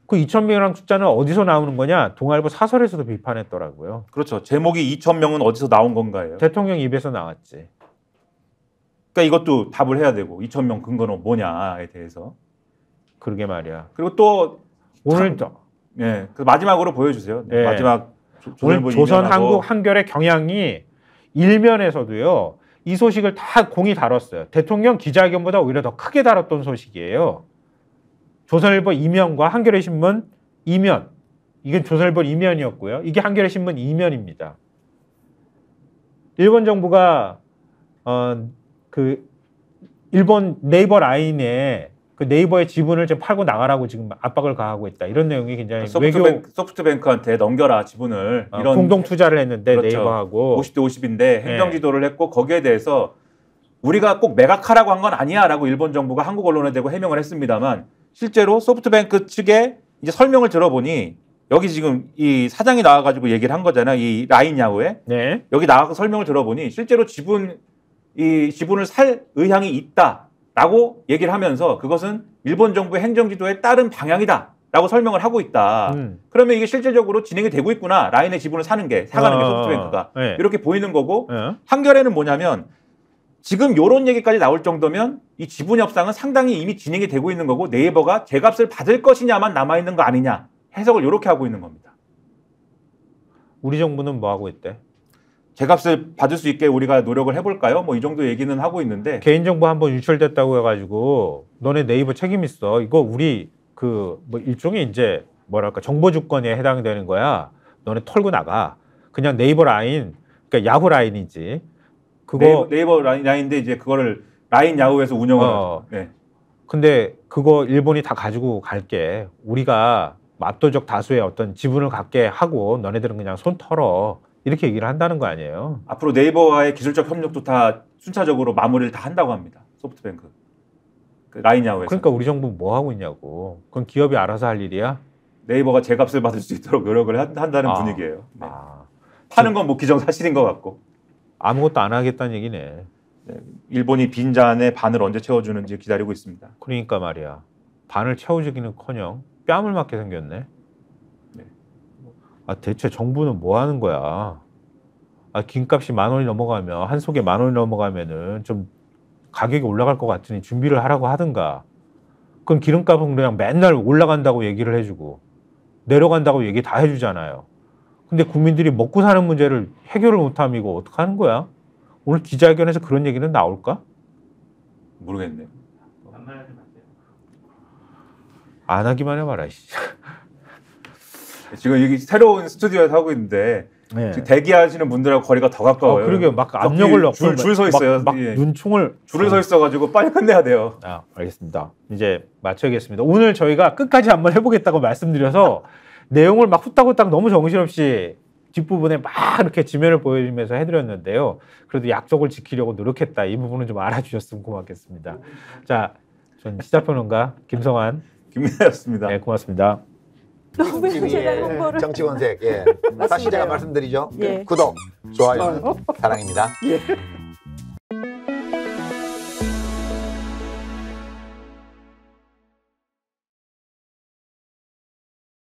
그 2,000명이라는 숫자는 어디서 나오는 거냐? 동아일보 사설에서도 비판했더라고요. 그렇죠. 제목이 2,000명은 어디서 나온 건가요? 대통령 입에서 나왔지. 그러니까 이것도 답을 해야 되고 2,000명 근거는 뭐냐에 대해서. 그러게 말이야. 그리고 또 오늘 예, 그 마지막으로 보여주세요. 네. 마지막 오늘 조선 한국 한겨레 경향이 일면에서도요. 이 소식을 다 공이 다뤘어요. 대통령 기자회견보다 오히려 더 크게 다뤘던 소식이에요. 조선일보 이면과 한겨레신문 이면. 이건 조선일보 이면이었고요. 이게 한겨레신문 이면입니다. 일본 정부가 그 일본 네이버 라인에 그 네이버의 지분을 좀 팔고 나가라고 지금 압박을 가하고 있다. 이런 내용이 굉장히 소프트뱅크한테 넘겨라 지분을 이런 공동 투자를 했는데 그렇죠. 네이버하고 50대 50인데 행정 지도를 했고 거기에 대해서 우리가 꼭 매각하라고 한 건 아니야라고 일본 정부가 한국 언론에 대고 해명을 했습니다만 실제로 소프트뱅크 측에 이제 설명을 들어보니 여기 지금 이 사장이 나와가지고 얘기를 한 거잖아요. 이 라인 야후에 네. 여기 나와서 설명을 들어보니 실제로 지분을 살 의향이 있다라고 얘기를 하면서 그것은 일본 정부의 행정 지도에 따른 방향이다라고 설명을 하고 있다. 그러면 이게 실질적으로 진행이 되고 있구나. 라인의 지분을 사가는 게 소프트뱅크가 네. 이렇게 보이는 거고 한겨레는 뭐냐면 지금 이런 얘기까지 나올 정도면 이 지분 협상은 상당히 이미 진행이 되고 있는 거고 네이버가 제값을 받을 것이냐만 남아있는 거 아니냐 해석을 이렇게 하고 있는 겁니다. 우리 정부는 뭐 하고 있대? 제값을 받을 수 있게 우리가 노력을 해볼까요? 뭐 이 정도 얘기는 하고 있는데 개인정보 한번 유출됐다고 해가지고 너네 네이버 책임 있어. 이거 우리 그 뭐 일종의 이제 뭐랄까 정보 주권에 해당되는 거야. 너네 털고 나가. 그냥 네이버 라인, 그러니까 야후 라인이지. 그거 네이버 라인인데 이제 그거를 라인 야후에서 운영을. 네. 근데 그거 일본이 다 가지고 갈게. 우리가 압도적 다수의 어떤 지분을 갖게 하고 너네들은 그냥 손 털어. 이렇게 얘기를 한다는 거 아니에요. 앞으로 네이버와의 기술적 협력도 다 순차적으로 마무리를 다 한다고 합니다. 소프트뱅크. 그 라인 야후에서. 그러니까 우리 정부 뭐 하고 있냐고. 그건 기업이 알아서 할 일이야? 네이버가 제값을 받을 수 있도록 노력을 한다는 분위기예요. 네. 파는 건 뭐 기정사실인 것 같고. 아무것도 안 하겠다는 얘기네. 네. 일본이 빈잔의 반을 언제 채워주는지 기다리고 있습니다. 그러니까 말이야. 반을 채워주기는커녕 뺨을 맞게 생겼네. 네. 대체 정부는 뭐 하는 거야? 김값이 10,000원이 넘어가면 한 속에 10,000원이 넘어가면은 좀 가격이 올라갈 것 같으니 준비를 하라고 하든가. 그럼 기름값은 그냥 맨날 올라간다고 얘기를 해주고 내려간다고 얘기 다 해주잖아요. 근데 국민들이 먹고 사는 문제를 해결을 못하면 이거 어떡하는 거야? 오늘 기자회견에서 그런 얘기는 나올까? 모르겠네요. 안 하기만 해봐라. 지금 여기 새로운 스튜디오에서 하고 있는데 네. 지금 대기하시는 분들하고 거리가 더 가까워요. 그러게 막 압력을 넣고 줄 서 있어요. 막 눈총을 줄을 서 있어가지고 빨리 끝내야 돼요. 알겠습니다. 이제 마쳐야겠습니다. 오늘 저희가 끝까지 한번 해보겠다고 말씀드려서 내용을 막 후딱후딱 너무 정신없이 뒷부분에 막 이렇게 지면을 보여주면서 해드렸는데요. 그래도 약속을 지키려고 노력했다. 이 부분은 좀 알아주셨으면 고맙겠습니다. 자, 전 시사평론가 김성환, 김민아였습니다. 네, 고맙습니다. 정치권색. 다시 제가 말씀드리죠. 구독, 좋아요, 사랑입니다.